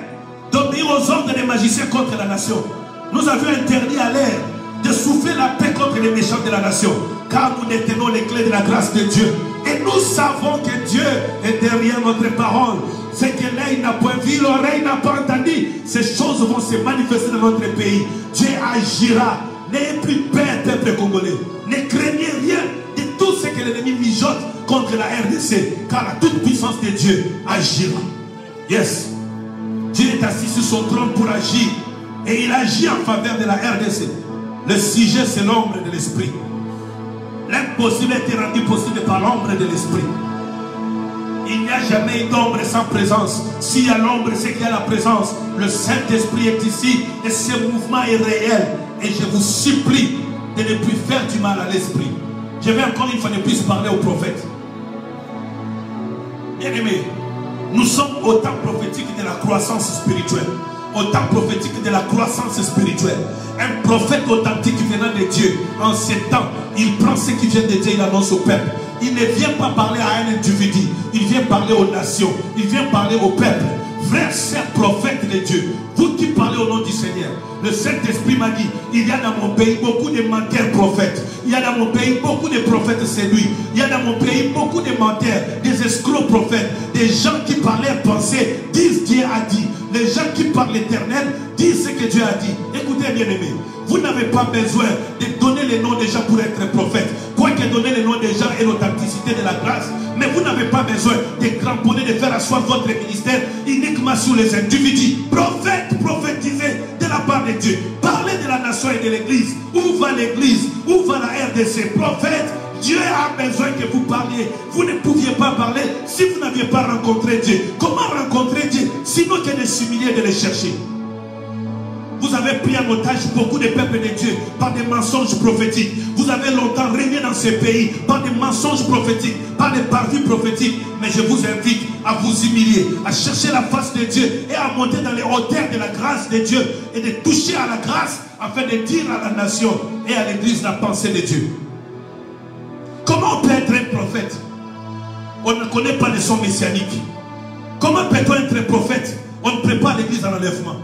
d'obéir aux ordres des magiciens contre la nation. Nous avions interdit à l'air de souffler la paix contre les méchants de la nation. Car nous détenons les clés de la grâce de Dieu. Et nous savons que Dieu est derrière notre parole. Ce que l'œil n'a point vu, l'oreille n'a pas entendu. Ces choses vont se manifester dans notre pays. Dieu agira. N'ayez plus peur, peuple congolais. Ne craignez rien de tout ce que l'ennemi mijote contre la RDC. Car la toute puissance de Dieu agira. Yes. Dieu est assis sur son trône pour agir. Et il agit en faveur de la RDC. Le sujet, c'est l'ombre de l'esprit. L'impossible a été rendu possible par l'ombre de l'esprit. Il n'y a jamais d'ombre sans présence. S'il y a l'ombre, c'est qu'il y a la présence. Le Saint-Esprit est ici et ce mouvement est réel. Et je vous supplie de ne plus faire du mal à l'esprit. Je vais encore une fois de plus parler aux prophètes. Bien-aimés, nous sommes au temps prophétique de la croissance spirituelle. Au temps prophétique de la croissance spirituelle. Un prophète authentique venant de Dieu, en ces temps, il prend ce qui vient de Dieu, il annonce au peuple. Il ne vient pas parler à un individu, il vient parler aux nations, il vient parler au peuple. Frères, chers prophètes de Dieu, vous qui parlez au nom du Seigneur, le Saint-Esprit m'a dit, il y a dans mon pays beaucoup de menteurs prophètes. Il y a dans mon pays beaucoup de prophètes séduits. Il y a dans mon pays beaucoup de menteurs, des escrocs prophètes, des gens qui par leurs pensées disent Dieu a dit. Les gens qui parlent l'éternel disent ce que Dieu a dit. Écoutez bien aimés, vous n'avez pas besoin de donner les noms des gens pour être prophète. Quoique donner les noms des gens et l'authenticité de la grâce, mais vous n'avez pas besoin de cramponner, de faire asseoir votre ministère uniquement sur les individus. Prophète, prophétisez de la part de Dieu. Parlez de la nation et de l'église. Où va l'église? Où va la RDC? Prophète, Dieu a besoin que vous parliez. Vous ne pouviez pas parler si vous n'aviez pas rencontré Dieu. Comment rencontrer Dieu? Sinon que de s'humilier, de les chercher. Vous avez pris en otage beaucoup de peuples de Dieu par des mensonges prophétiques. Vous avez longtemps régné dans ce pays par des mensonges prophétiques, par des parvis prophétiques. Mais je vous invite à vous humilier, à chercher la face de Dieu et à monter dans les hauteurs de la grâce de Dieu et de toucher à la grâce afin de dire à la nation et à l'église la pensée de Dieu. Comment on peut être un prophète? On ne connaît pas les sons messianiques. Comment peut-on être un prophète? On ne prépare l'église à l'enlèvement.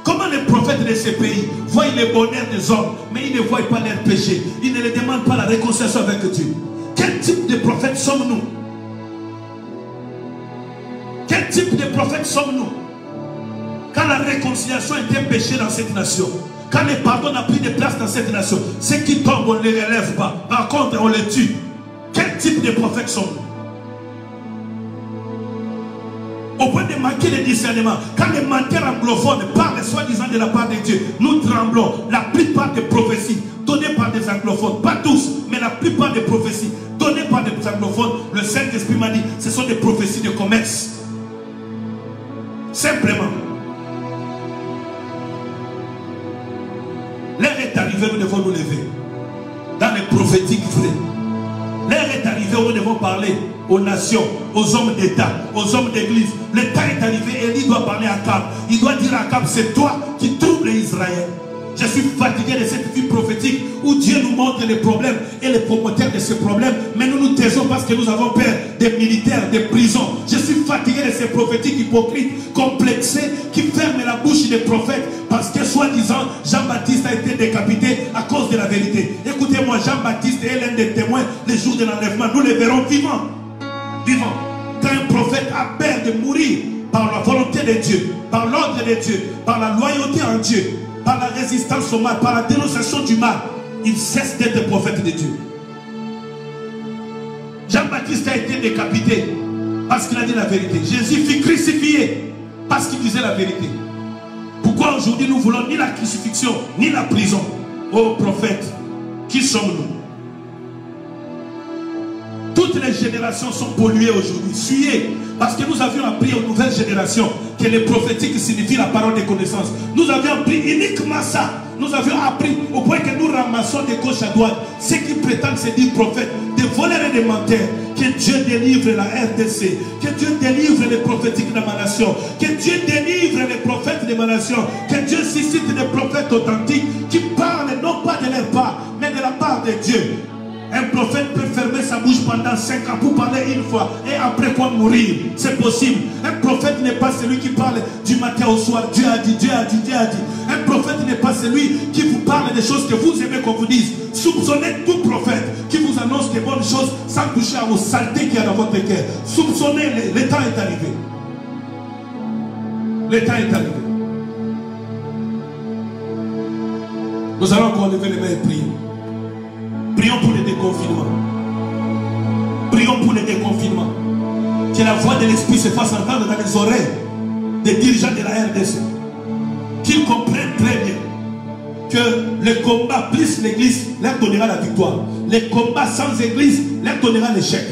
Comment les prophètes de ces pays voient les bonheurs des hommes, mais ils ne voient pas leurs péchés? Ils ne les demandent pas la réconciliation avec Dieu. Quel type de prophètes sommes-nous? Quel type de prophètes sommes-nous? Quand la réconciliation est un péché dans cette nation, quand le pardon n'a plus de place dans cette nation, ceux qui tombent, on ne les relève pas. Par contre, on les tue. Quel type de prophètes sommes-nous? Au point de manquer de discernement, quand les menteurs anglophones parlent soi-disant de la part de Dieu, nous tremblons. La plupart des prophéties données par des anglophones, pas tous, mais la plupart des prophéties données par des anglophones, le Saint-Esprit m'a dit, ce sont des prophéties de commerce. Simplement. L'heure est arrivée, nous devons nous lever. Dans les prophétiques vraies. L'heure est arrivée où nous devons parler aux nations, aux hommes d'État, aux hommes d'église. Le temps est arrivé et Élie doit parler à Akab. Il doit dire à Akab, c'est toi qui troubles Israël. Je suis fatigué de cette vie prophétique où Dieu nous montre les problèmes et les promoteurs de ces problèmes, mais nous nous taisons parce que nous avons peur des militaires, des prisons. Je suis fatigué de ces prophétiques hypocrites, complexés, qui ferment la bouche des prophètes parce que soi-disant Jean-Baptiste a été décapité à cause de la vérité. Écoutez-moi, Jean-Baptiste est l'un des témoins les jours de l'enlèvement. Nous les verrons vivants. Vivants. Quand un prophète a peur de mourir par la volonté de Dieu, par l'ordre de Dieu, par la loyauté en Dieu, par la résistance au mal, par la dénonciation du mal, il cesse d'être prophète de Dieu. Jean-Baptiste a été décapité parce qu'il a dit la vérité. Jésus fut crucifié parce qu'il disait la vérité. Pourquoi aujourd'hui nous voulons ni la crucifixion, ni la prison? Ô prophète, qui sommes-nous? Toutes les générations sont polluées aujourd'hui, souillées, parce que nous avions appris aux nouvelles générations que le prophétique signifie la parole de connaissance. Nous avions appris uniquement ça. Nous avions appris au point que nous ramassons de gauche à droite ceux qui prétendent se dire prophètes, des voleurs et des menteurs. Que Dieu délivre la RDC, que Dieu délivre les prophétiques de ma nation, que Dieu délivre les prophètes de ma nation, que Dieu suscite des prophètes authentiques qui parlent non pas de leur part, mais de la part de Dieu. Un prophète peut fermer sa bouche pendant 5 ans pour parler une fois et après quoi mourir. C'est possible. Un prophète n'est pas celui qui parle du matin au soir. Dieu a dit, Dieu a dit, Dieu a dit. Un prophète n'est pas celui qui vous parle des choses que vous aimez qu'on vous dise. Soupçonnez tout prophète qui vous annonce des bonnes choses sans toucher aux saletés qu'il y a dans votre cœur. Soupçonnez-les. Le temps est arrivé. Le temps est arrivé. Nous allons encore lever les mains et prier. Prions pour le déconfinement. Prions pour le déconfinement. Que la voix de l'Esprit se fasse entendre dans les oreilles des dirigeants de la RDC. Qu'ils comprennent très bien que le combat plus l'église leur donnera la victoire. Le combat sans église leur donnera l'échec.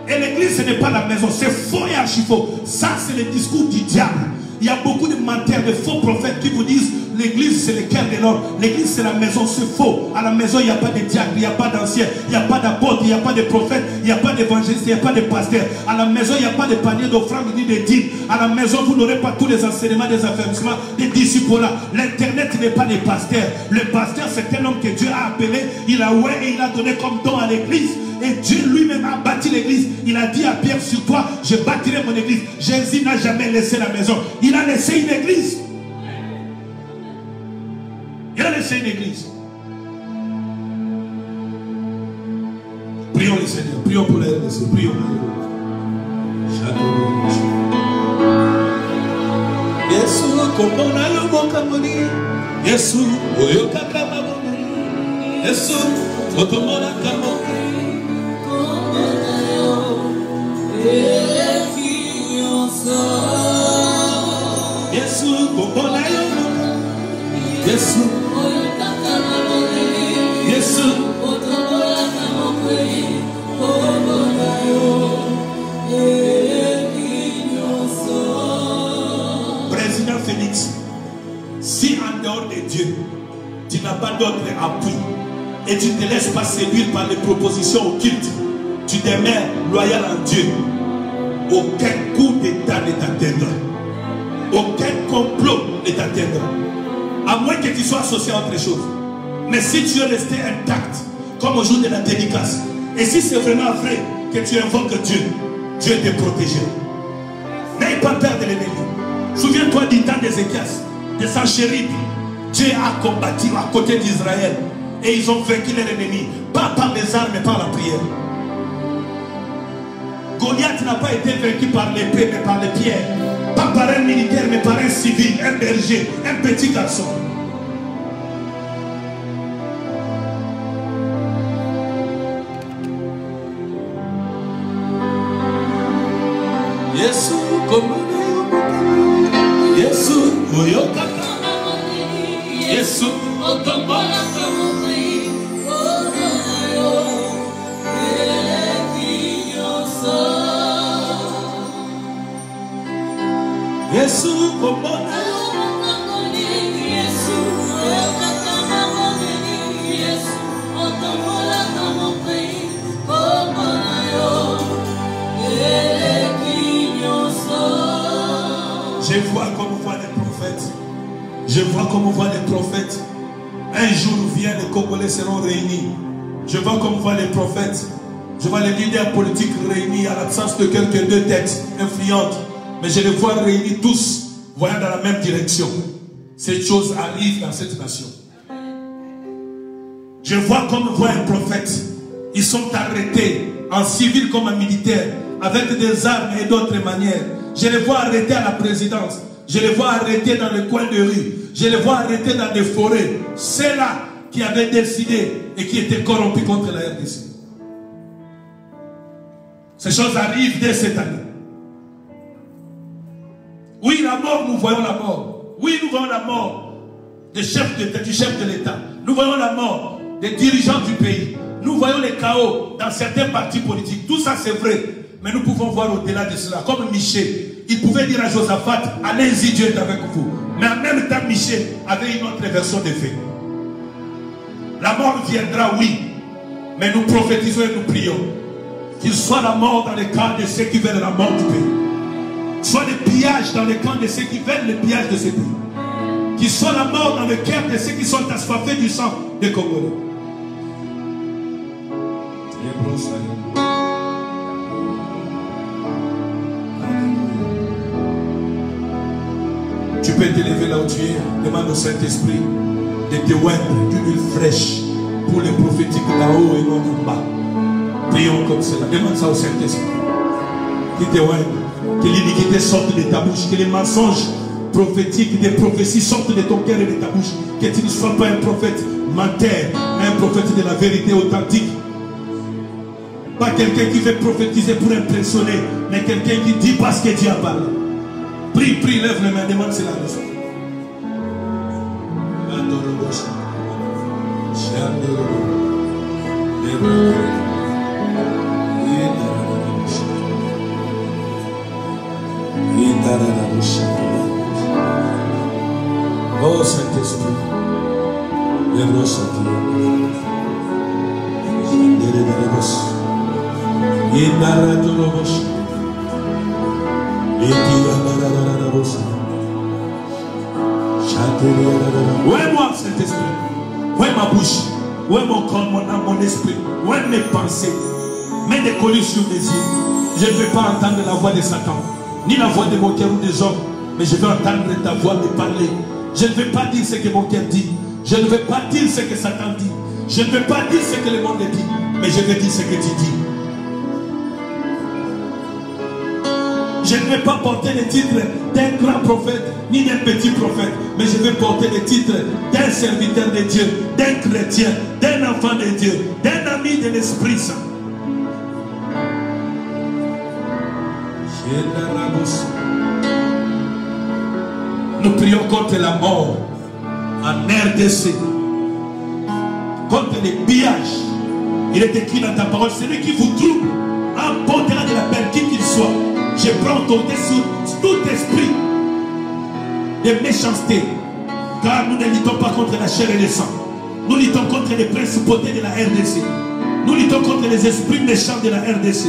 Et l'église ce n'est pas la maison, c'est faux et archi faux. Ça c'est le discours du diable. Il y a beaucoup de menteurs, de faux prophètes qui vous disent l'église c'est le cœur de l'homme, l'église c'est la maison, c'est faux. À la maison il n'y a pas de diable, il n'y a pas d'anciens, il n'y a pas d'apôtres, il n'y a pas de prophètes, il n'y a pas d'évangélistes, il n'y a pas de pasteurs. À la maison il n'y a pas de panier d'offrandes ni de dîmes. À la maison vous n'aurez pas tous les enseignements, des affermissements, des disciples là. L'internet n'est pas des pasteurs. Le pasteur c'est un homme que Dieu a appelé, il a oué et il a donné comme don à l'église. Et Dieu lui-même a bâti l'église. Il a dit à Pierre, sur toi, je bâtirai mon église. Jésus n'a jamais laissé la maison. Il a laissé une église. Il a laissé une église. Prions le Seigneur. Prions pour les RDC. Prions. Yesu, komona yo mokamoni. Yesu, oyo kakamamoni. Yesu, otomona kamoni. Yesu, komona yo Yesu, Yesu, Président Félix, si en dehors de Dieu, tu n'as pas d'autre appui et tu ne te laisses pas séduire par les propositions occultes, tu demeures loyal en Dieu, aucun coup d'état ne t'atteindra. Aucun complot ne t'atteindra. À moins que tu sois associé à autre chose. Mais si tu es resté intact, comme au jour de la dédicace. Et si c'est vraiment vrai que tu invoques Dieu, Dieu te protégera. N'aie pas peur de l'ennemi. Souviens-toi du temps d'Ézéchias, de Sanchérib. Dieu a combattu à côté d'Israël. Et ils ont vaincu leur ennemi. Pas par les armes, mais par la prière. Goliath n'a pas été vaincu par l'épée, mais par les pierres. Pas par un militaire, mais par un civil, un berger, un petit garçon. Yesu, Yesu, Yesu, Yesu, je vois comme on voit les prophètes. Je vois comme on voit les prophètes. Un jour vient, les Congolais seront réunis. Je vois comme on voit les prophètes. Je vois les leaders politiques réunis à l'absence de quelques deux têtes influentes. Mais je les vois réunis tous, voyant dans la même direction. Cette chose arrive dans cette nation. Je vois comme on voit un prophète. Ils sont arrêtés en civil comme en militaire, avec des armes et d'autres manières. Je les vois arrêtés à la présidence. Je les vois arrêtés dans les coins de rue. Je les vois arrêtés dans des forêts. C'est là qui avaient décidé et qui étaient corrompus contre la RDC. Ces choses arrivent dès cette année. Oui, la mort, nous voyons la mort. Oui, nous voyons la mort du chef de l'État. Nous voyons la mort des dirigeants du pays. Nous voyons les chaos dans certains partis politiques. Tout ça, c'est vrai. Mais nous pouvons voir au-delà de cela. Comme Michée, il pouvait dire à Josaphat, allez-y, Dieu est avec vous. Mais en même temps, Michée avait une autre version des faits. La mort viendra, oui. Mais nous prophétisons et nous prions. Qu'il soit la mort dans les camps de ceux qui veulent la mort du pays. Soit des pillages dans les camps de ceux qui veulent le pillage de ce pays. Qu'il soit la mort dans le cœur de ceux qui sont assoiffés du sang des Congolais. Tu peux t'élever là où tu es. Demande au Saint-Esprit de te oindre d'une huile fraîche pour les prophétiques là-haut et non en bas. Prions comme cela. Demande ça au Saint-Esprit. Qu'il te oindre. Que l'iniquité sorte de ta bouche. Que les mensonges prophétiques, des prophéties sortent de ton cœur et de ta bouche. Que tu ne sois pas un prophète menteur, mais un prophète de la vérité authentique. Pas quelqu'un qui veut prophétiser pour impressionner, mais quelqu'un qui dit parce que Dieu a parlé. Prie, prie, lève les mains, demande cela à nous. Oh Saint-Esprit, où est moi, Saint-Esprit? Où est ma bouche? Où est mon corps, mon âme, mon esprit? Où est mes pensées? Mets des collines sur mes yeux. Je ne veux pas entendre la voix de Satan, ni la voix de mon cœur ou des hommes, mais je veux entendre ta voix me parler. Je ne veux pas dire ce que mon cœur dit. Je ne veux pas dire ce que Satan dit. Je ne veux pas dire ce que le monde dit, mais je veux dire ce que tu dis. Je ne vais pas porter le titre d'un grand prophète, ni d'un petit prophète, mais je vais porter le titre d'un serviteur de Dieu, d'un chrétien, d'un enfant de Dieu, d'un ami de l'Esprit Saint. Nous prions contre la mort en RDC, contre les pillages. Il est écrit dans ta parole, celui qui vous trouble emportera de la peine, qui qu'il soit. Je prends autorité sur tout esprit de méchanceté, car nous ne luttons pas contre la chair et le sang. Nous luttons contre les principautés de la RDC. Nous luttons contre les esprits méchants de la RDC.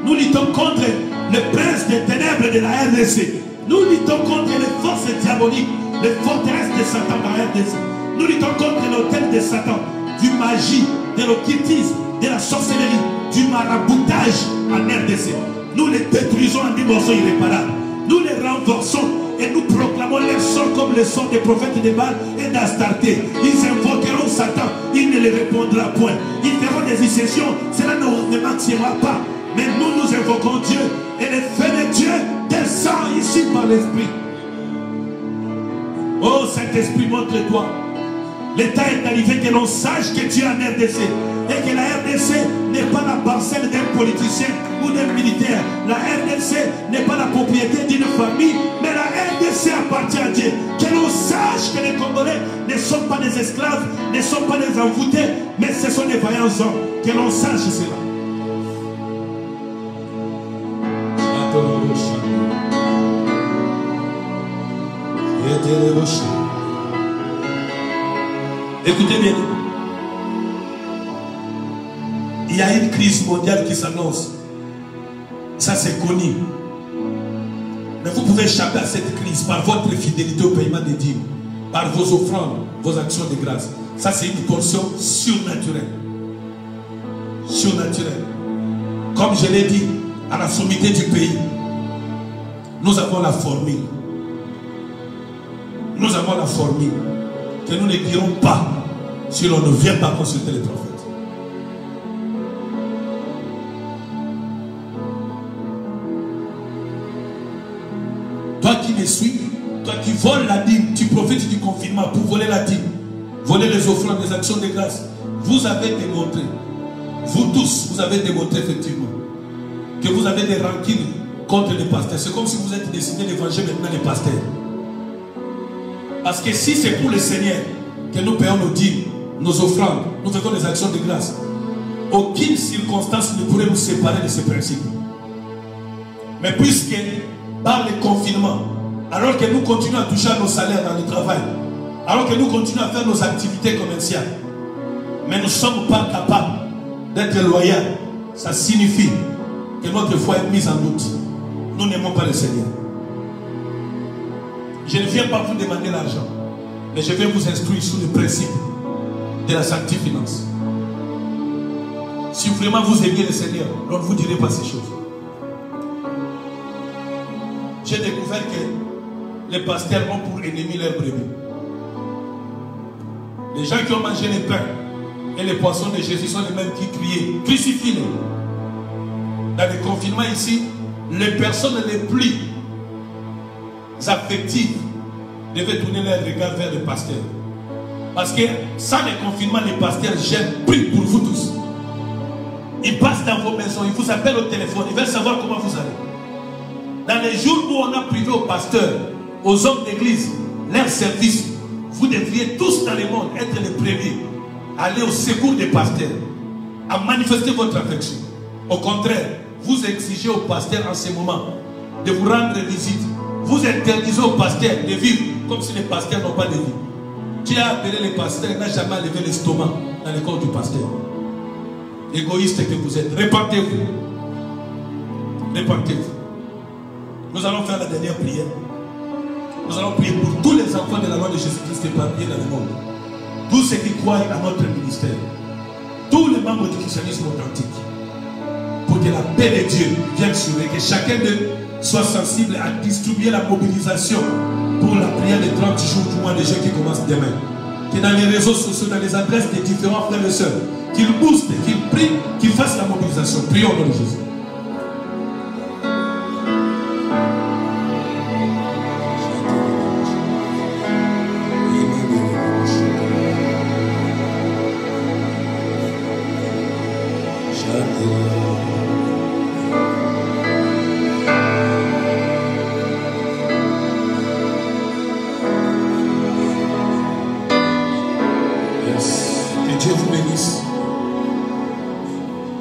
Nous luttons contre le prince des ténèbres de la RDC. Nous luttons contre les forces diaboliques, les forteresses de Satan dans la RDC. Nous luttons contre l'autel de Satan, du magie, de l'occultisme, de la sorcellerie, du maraboutage en RDC. Nous les détruisons en des morceaux irréparables. Nous les renversons et nous proclamons leur sort comme le sort des prophètes de Baal et d'Astarté. Ils invoqueront Satan, il ne les répondra point. Ils feront des dissensions, cela ne marchera pas. Mais nous, nous invoquons Dieu et le feu de Dieu descend ici par l'Esprit. Oh Saint-Esprit, montre-toi. Le temps est arrivé que l'on sache que Dieu est en RDC et que la RDC n'est pas la parcelle d'un politicien ou d'un militaire. La RDC n'est pas la propriété d'une famille, mais la RDC appartient à Dieu. Que l'on sache que les Congolais ne sont pas des esclaves, ne sont pas des envoûtés, mais ce sont des vaillants hommes. Que l'on sache cela. Écoutez bien. Il y a une crise mondiale qui s'annonce. Ça c'est connu. Mais vous pouvez échapper à cette crise par votre fidélité au paiement des dîmes, par vos offrandes, vos actions de grâce. Ça c'est une portion surnaturelle. Surnaturelle. Comme je l'ai dit, à la sommité du pays, nous avons la formule. Nous avons la formule que nous ne dirons pas si l'on ne vient pas consulter les prophètes. Toi qui me suis, toi qui voles la dîme, tu profites du confinement pour voler la dîme, voler les offrandes, les actions de grâce. Vous avez démontré, vous tous, vous avez démontré effectivement que vous avez des rancines contre les pasteurs. C'est comme si vous êtes décidé de venger maintenant les pasteurs. Parce que si c'est pour le Seigneur que nous payons nos dîmes, nos offrandes, nous faisons des actions de grâce, aucune circonstance ne pourrait nous séparer de ce principe. Mais puisque par le confinement, alors que nous continuons à toucher à nos salaires dans le travail, alors que nous continuons à faire nos activités commerciales, mais nous ne sommes pas capables d'être loyaux, ça signifie que notre foi est mise en doute. Nous n'aimons pas le Seigneur. Je ne viens pas vous demander l'argent, mais je vais vous instruire sur le principe de la sanctité finance. Si vraiment vous aimez le Seigneur, on ne vous dirait pas ces choses. J'ai découvert que les pasteurs ont pour ennemi leurs brebis. Les gens qui ont mangé les pains et les poissons de Jésus sont les mêmes qui criaient, crucifie-les. Dans le confinement ici, les personnes les plus affectives devaient tourner leur regard vers le pasteur. Parce que sans le confinement, les pasteurs gênent plus pour vous tous. Ils passent dans vos maisons, ils vous appellent au téléphone, ils veulent savoir comment vous allez. Dans les jours où on a privé aux pasteurs, aux hommes d'église, leur service, vous devriez tous dans le monde être les premiers à aller au secours des pasteurs, à manifester votre affection. Au contraire, vous exigez aux pasteurs en ce moment de vous rendre visite. Vous interdisez aux pasteurs de vivre comme si les pasteurs n'ont pas de vie. Qui a appelé les pasteurs n'a jamais levé l'estomac dans le corps du pasteur. Égoïste que vous êtes. Répentez-vous. Répentez-vous. Nous allons faire la dernière prière. Nous allons prier pour tous les enfants de la loi de Jésus-Christ épargnés dans le monde. Tous ceux qui croient à notre ministère. Tous les membres du christianisme authentique. Pour que la paix de Dieu vienne sur eux. Que chacun d'eux soit sensible à distribuer la mobilisation pour la prière de 30 jours du mois de juin qui commence demain. Que dans les réseaux sociaux, dans les adresses des différents frères et sœurs, qu'ils boostent, qu'ils prient, qu'ils fassent la mobilisation. Prions au nom de Jésus.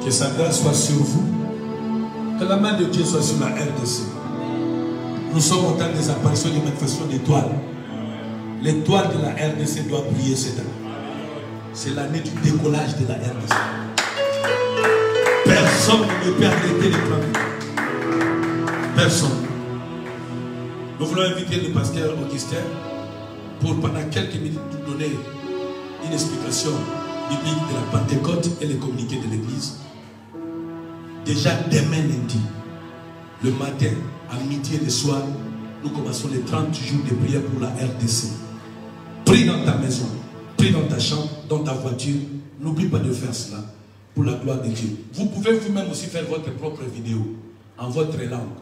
Que sa grâce soit sur vous. Que la main de Dieu soit sur la RDC. Nous sommes au temps des apparitions et des manifestations d'étoiles. L'étoile de la RDC doit briller cette année. C'est l'année du décollage de la RDC. Personne ne peut arrêter les plans. Personne. Nous voulons inviter le pasteur Augustin pour pendant quelques minutes nous donner une explication biblique de la Pentecôte et les communiqués de l'Église. Déjà demain lundi, le matin, à midi et le soir, nous commençons les 30 jours de prière pour la RDC. Prie dans ta maison, prie dans ta chambre, dans ta voiture. N'oublie pas de faire cela pour la gloire de Dieu. Vous pouvez vous-même aussi faire votre propre vidéo en votre langue,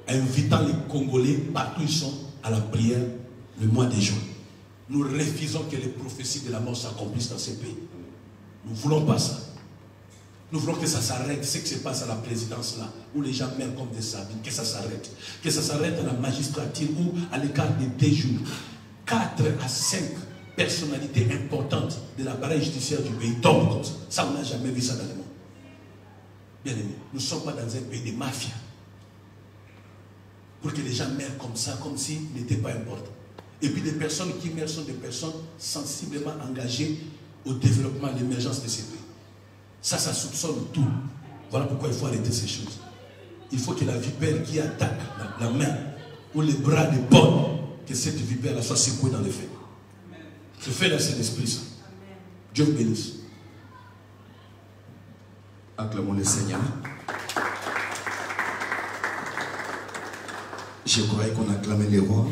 invitant les Congolais, partout ils sont, à la prière le mois de juin. Nous refusons que les prophéties de la mort s'accomplissent dans ces pays. Nous ne voulons pas ça. Nous voulons que ça s'arrête, ce qui se passe à la présidence là, où les gens meurent comme des sardines, que ça s'arrête. Que ça s'arrête à la magistrature où, à l'écart de 2 jours, 4 à 5 personnalités importantes de l'appareil judiciaire du pays tombent comme ça. Ça, on n'a jamais vu ça dans le monde. Bien aimé, nous ne sommes pas dans un pays de mafia. Pour que les gens meurent comme ça, comme s'ils n'étaient pas importants. Et puis des personnes qui meurent sont des personnes sensiblement engagées au développement, à l'émergence de ces pays. Ça soupçonne tout. Voilà pourquoi il faut arrêter ces choses. Il faut que la vipère qui attaque la main ou les bras de Paul, que cette vipère-là soit secouée dans les faits. Je fais là, c'est l'esprit ça. Dieu vous bénisse. Acclamons le Seigneur. Je croyais qu'on acclamait les rois.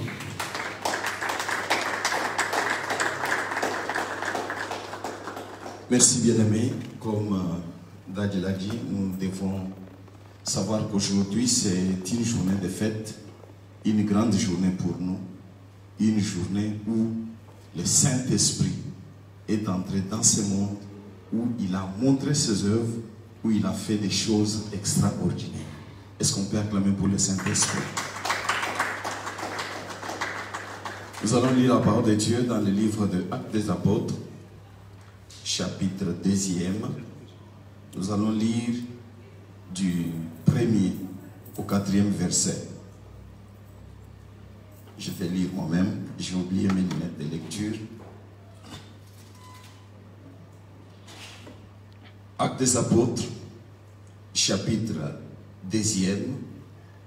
Merci bien-aimés. Comme Daddy l'a dit, nous devons savoir qu'aujourd'hui c'est une journée de fête, une grande journée pour nous, une journée où le Saint-Esprit est entré dans ce monde, où il a montré ses œuvres, où il a fait des choses extraordinaires. Est-ce qu'on peut acclamer pour le Saint-Esprit? Nous allons lire la parole de Dieu dans le livre de Actes des Apôtres, chapitre 2e. Nous allons lire du 1er au 4e verset. Je vais lire moi-même. J'ai oublié mes lunettes de lecture. Actes des Apôtres, chapitre 2e,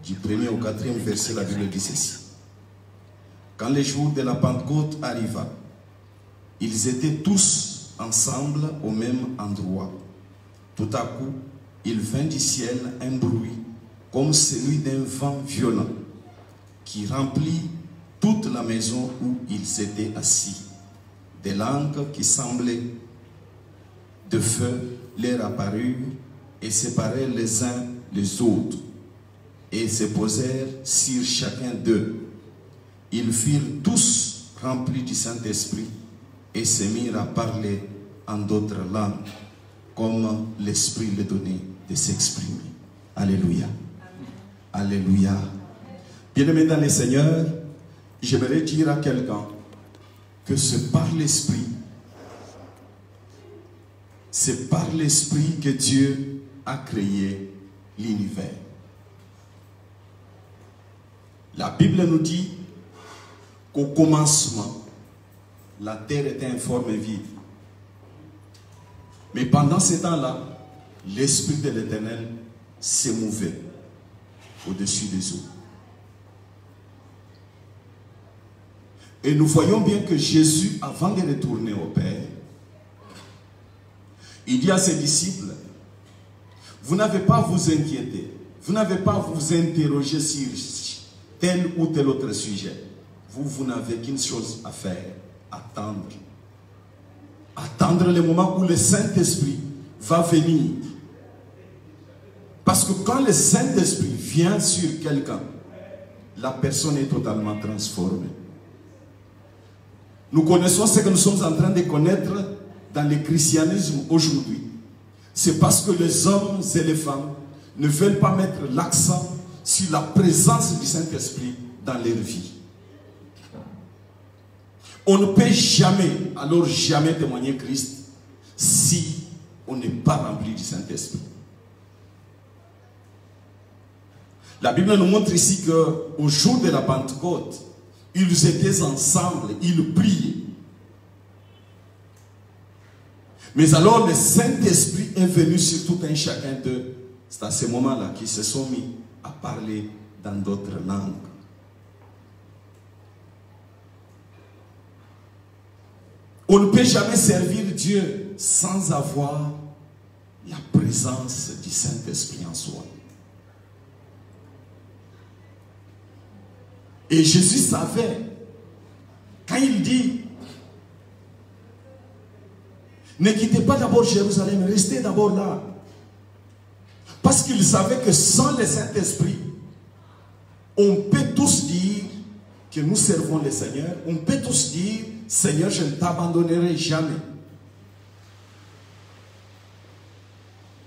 du 1er au 4e verset, la Bible dit ceci. Quand le jour de la Pentecôte arriva, ils étaient tous ensemble au même endroit. Tout à coup, il vint du ciel un bruit comme celui d'un vent violent qui remplit toute la maison où ils étaient assis. Des langues qui semblaient de feu leur apparurent et séparèrent les uns les autres et se posèrent sur chacun d'eux. Ils furent tous remplis du Saint-Esprit et se mirent à parler en d'autres langues, comme l'Esprit leur donnait de s'exprimer. Alléluia. Alléluia. Bien-aimés dans le Seigneur, j'aimerais dire à quelqu'un que c'est par l'Esprit que Dieu a créé l'univers. La Bible nous dit qu'au commencement, la terre était informe et vide. Mais pendant ce temps-là, l'Esprit de l'Éternel s'est mouvé au-dessus des eaux. Et nous voyons bien que Jésus, avant de retourner au Père, il dit à ses disciples, vous n'avez pas à vous inquiéter, vous n'avez pas à vous interroger sur tel ou tel autre sujet. Vous n'avez qu'une chose à faire, attendre. Attendre le moment où le Saint-Esprit va venir. Parce que quand le Saint-Esprit vient sur quelqu'un, la personne est totalement transformée. Nous connaissons ce que nous sommes en train de connaître dans le christianisme aujourd'hui. C'est parce que les hommes et les femmes ne veulent pas mettre l'accent sur la présence du Saint-Esprit dans leur vie. On ne peut jamais, alors jamais témoigner Christ si on n'est pas rempli du Saint-Esprit. La Bible nous montre ici qu'au jour de la Pentecôte, ils étaient ensemble, ils priaient. Mais alors le Saint-Esprit est venu sur tout un chacun d'eux. C'est à ce moment-là qu'ils se sont mis à parler dans d'autres langues. On ne peut jamais servir Dieu sans avoir la présence du Saint-Esprit en soi. Et Jésus savait, quand il dit, ne quittez pas d'abord Jérusalem, restez d'abord là. Parce qu'il savait que sans le Saint-Esprit, on peut tous dire que nous servons le Seigneur. On peut tous dire, Seigneur, je ne t'abandonnerai jamais.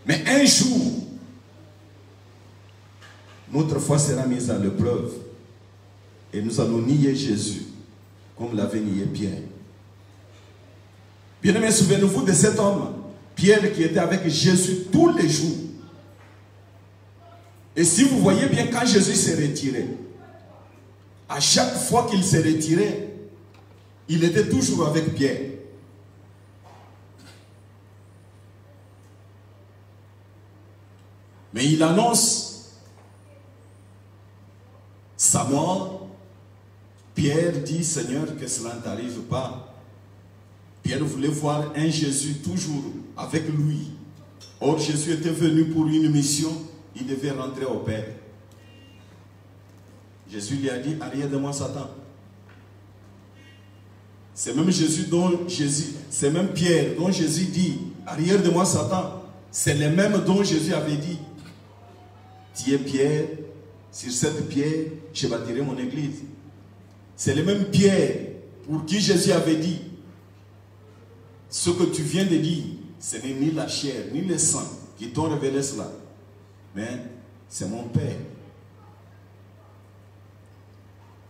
Mais un jour, notre foi sera mise à l'épreuve. Et nous allons nier Jésus, comme l'avait nié Pierre. Bien-aimés, souvenez-vous de cet homme, Pierre, qui était avec Jésus tous les jours. Et si vous voyez bien, quand Jésus s'est retiré, à chaque fois qu'il s'est retiré, il était toujours avec Pierre. Mais il annonce sa mort. Pierre dit, Seigneur, que cela ne t'arrive pas. Pierre voulait voir un Jésus toujours avec lui. Or, Jésus était venu pour une mission. Il devait rentrer au Père. Jésus lui a dit, arrière de moi, Satan. C'est même c'est même Pierre dont Jésus dit, arrière de moi, Satan. C'est le même dont Jésus avait dit, tu es Pierre, sur cette pierre, je bâtirai mon église. C'est le même Pierre pour qui Jésus avait dit, ce que tu viens de dire, ce n'est ni la chair, ni le sang qui t'ont révélé cela, mais c'est mon Père.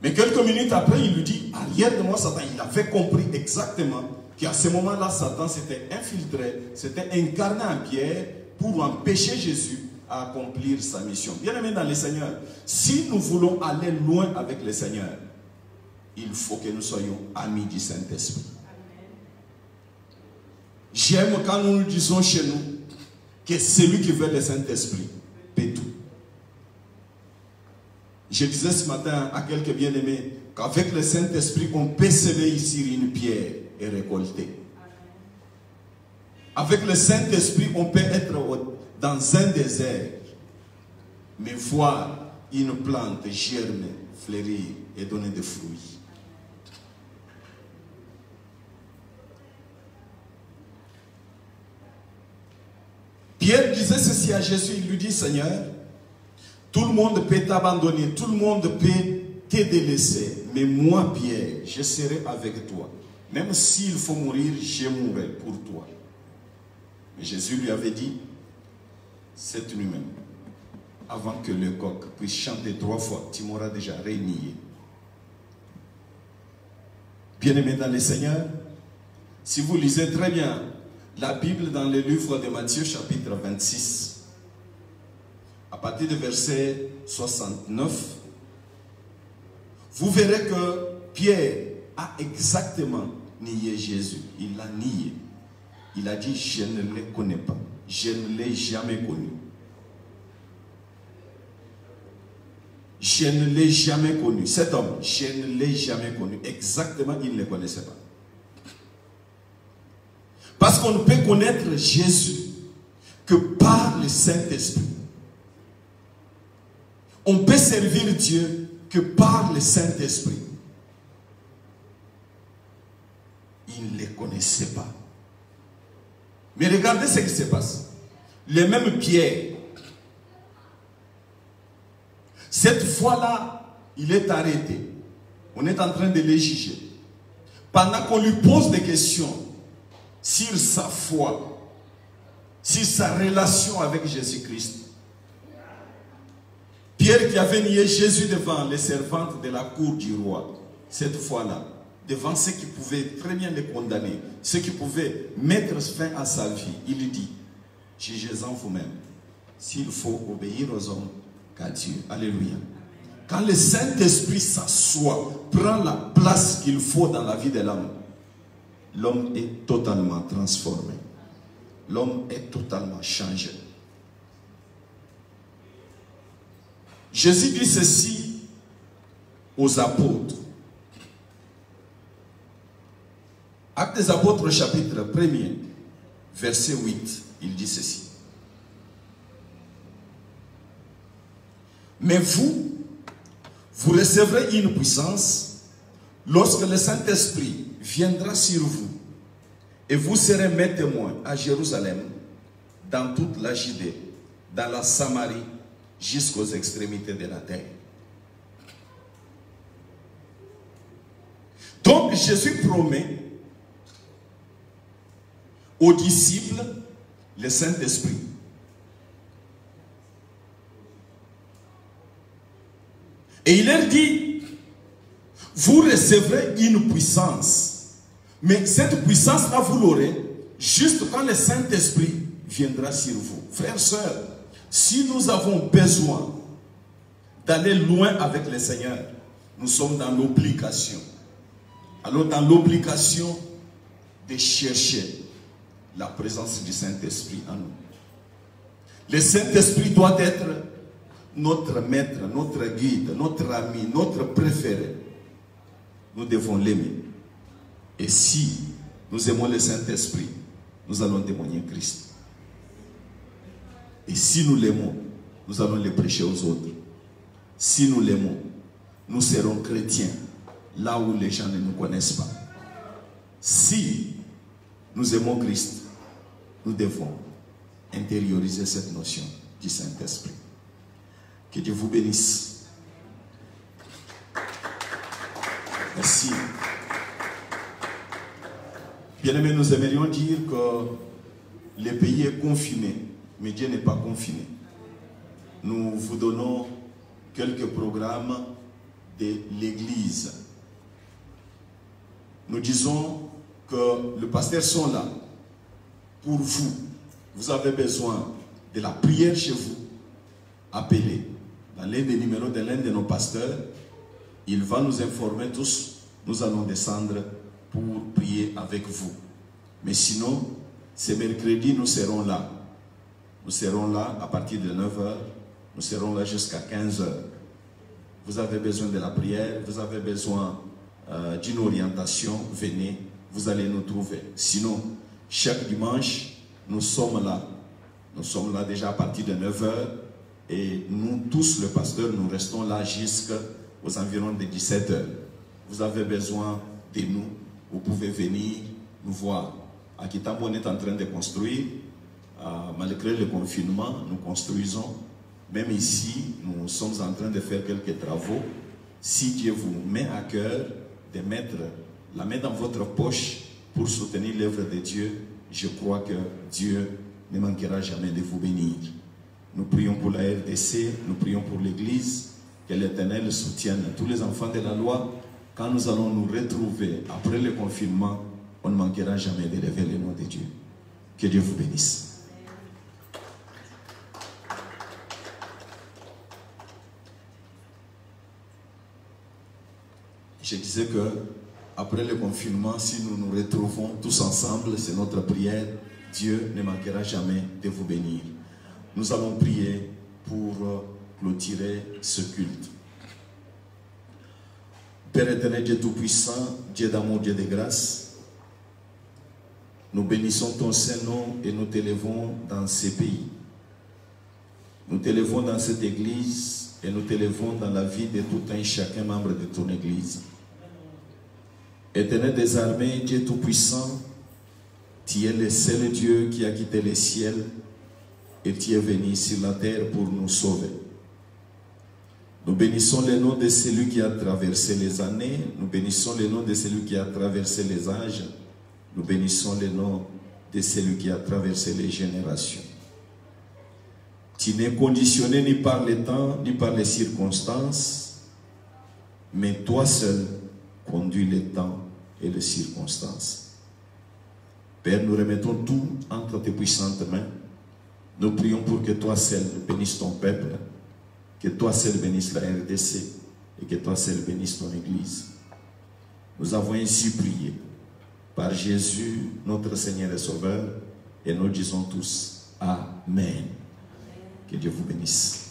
Mais quelques minutes après, il lui dit, arrière de moi, Satan. Il avait compris exactement qu'à ce moment-là, Satan s'était infiltré, s'était incarné en Pierre pour empêcher Jésus à accomplir sa mission. Bien aimé dans le Seigneur, si nous voulons aller loin avec le Seigneur, il faut que nous soyons amis du Saint-Esprit. J'aime quand nous disons chez nous que celui qui veut le Saint-Esprit paie tout. Je disais ce matin à quelques bien-aimés qu'avec le Saint-Esprit, on peut semer ici une pierre et récolter. Avec le Saint-Esprit, on peut être dans un désert, mais voir une plante germer, fleurir et donner des fruits. Pierre disait ceci à Jésus, il lui dit, Seigneur, tout le monde peut t'abandonner, tout le monde peut te délaisser, mais moi, Pierre, je serai avec toi. Même s'il faut mourir, je mourrai pour toi. Mais Jésus lui avait dit, cette nuit même, avant que le coq puisse chanter 3 fois, tu m'auras déjà renié. Bien-aimés dans le Seigneur, si vous lisez très bien la Bible dans le livre de Matthieu chapitre 26, à partir du verset 69, vous verrez que Pierre a exactement nié Jésus. Il l'a nié. Il a dit, je ne le connais pas. Je ne l'ai jamais connu. Je ne l'ai jamais connu. Cet homme, je ne l'ai jamais connu. Exactement, il ne le connaissait pas. Parce qu'on ne peut connaître Jésus que par le Saint-Esprit. On peut servir Dieu que par le Saint-Esprit. Il ne les connaissait pas. Mais regardez ce qui se passe. Le même Pierre, cette fois-là, il est arrêté. On est en train de le juger. Pendant qu'on lui pose des questions sur sa foi, sur sa relation avec Jésus-Christ. Pierre qui avait nié Jésus devant les servantes de la cour du roi, cette fois-là, devant ceux qui pouvaient très bien le condamner, ceux qui pouvaient mettre fin à sa vie, il dit, jugez-en vous-même, s'il faut obéir aux hommes qu'à Dieu. Alléluia. Quand le Saint-Esprit s'assoit, prend la place qu'il faut dans la vie de l'homme, l'homme est totalement transformé. L'homme est totalement changé. Jésus dit ceci aux apôtres. Actes des apôtres chapitre 1er, verset 8, il dit ceci. Mais vous recevrez une puissance lorsque le Saint-Esprit viendra sur vous, et vous serez mes témoins à Jérusalem, dans toute la Judée, dans la Samarie, jusqu'aux extrémités de la terre. Donc Jésus promet aux disciples le Saint-Esprit. Et il leur dit, vous recevrez une puissance. Mais cette puissance-là, vous l'aurez juste quand le Saint-Esprit viendra sur vous. Frères, sœurs, si nous avons besoin d'aller loin avec le Seigneur, nous sommes dans l'obligation. Alors dans l'obligation de chercher la présence du Saint-Esprit en nous. Le Saint-Esprit doit être notre maître, notre guide, notre ami, notre préféré. Nous devons l'aimer. Et si nous aimons le Saint-Esprit, nous allons témoigner Christ. Et si nous l'aimons, nous allons le prêcher aux autres. Si nous l'aimons, nous serons chrétiens là où les gens ne nous connaissent pas. Si nous aimons Christ, nous devons intérioriser cette notion du Saint-Esprit. Que Dieu vous bénisse. Merci. Bien-aimés, nous aimerions dire que le pays est confiné, mais Dieu n'est pas confiné. Nous vous donnons quelques programmes de l'Église. Nous disons que les pasteurs sont là pour vous. Vous avez besoin de la prière chez vous. Appelez dans l'un des numéros de l'un de nos pasteurs. Il va nous informer tous. Nous allons descendre pour prier avec vous. Mais sinon, ce mercredi, nous serons là. Nous serons là à partir de 9h. Nous serons là jusqu'à 15h. Vous avez besoin de la prière, vous avez besoin d'une orientation, venez, vous allez nous trouver. Sinon, chaque dimanche, nous sommes là. Nous sommes là déjà à partir de 9h. Et nous tous, le pasteur, nous restons là jusqu'aux environs de 17h. Vous avez besoin de nous. Vous pouvez venir nous voir. À Kitambo, on est en train de construire. Malgré le confinement, nous construisons. Même ici, nous sommes en train de faire quelques travaux. Si Dieu vous met à cœur de mettre la main dans votre poche pour soutenir l'œuvre de Dieu, je crois que Dieu ne manquera jamais de vous bénir. Nous prions pour la RDC, nous prions pour l'Église, que l'Éternel soutienne tous les enfants de la loi. Quand nous allons nous retrouver après le confinement, on ne manquera jamais de révéler le nom de Dieu. Que Dieu vous bénisse. Je disais que après le confinement, si nous nous retrouvons tous ensemble, c'est notre prière, Dieu ne manquera jamais de vous bénir. Nous allons prier pour clôturer ce culte. Père éternel, Dieu tout-puissant, Dieu d'amour, Dieu de grâce, nous bénissons ton Saint-Nom et nous t'élevons dans ces pays. Nous t'élevons dans cette église et nous t'élevons dans la vie de tout un et chacun membre de ton église. Éternel des armées, Dieu tout-puissant, tu es le seul Dieu qui a quitté le ciel et tu es venu sur la terre pour nous sauver. Nous bénissons le nom de celui qui a traversé les années, nous bénissons le nom de celui qui a traversé les âges, nous bénissons le nom de celui qui a traversé les générations. Tu n'es conditionné ni par le temps, ni par les circonstances, mais toi seul conduis le temps et les circonstances. Père, nous remettons tout entre tes puissantes mains. Nous prions pour que toi seul bénisses ton peuple, que toi seul bénisses la RDC et que toi seul bénisses ton Église. Nous avons ainsi prié par Jésus, notre Seigneur et Sauveur, et nous disons tous Amen. Que Dieu vous bénisse.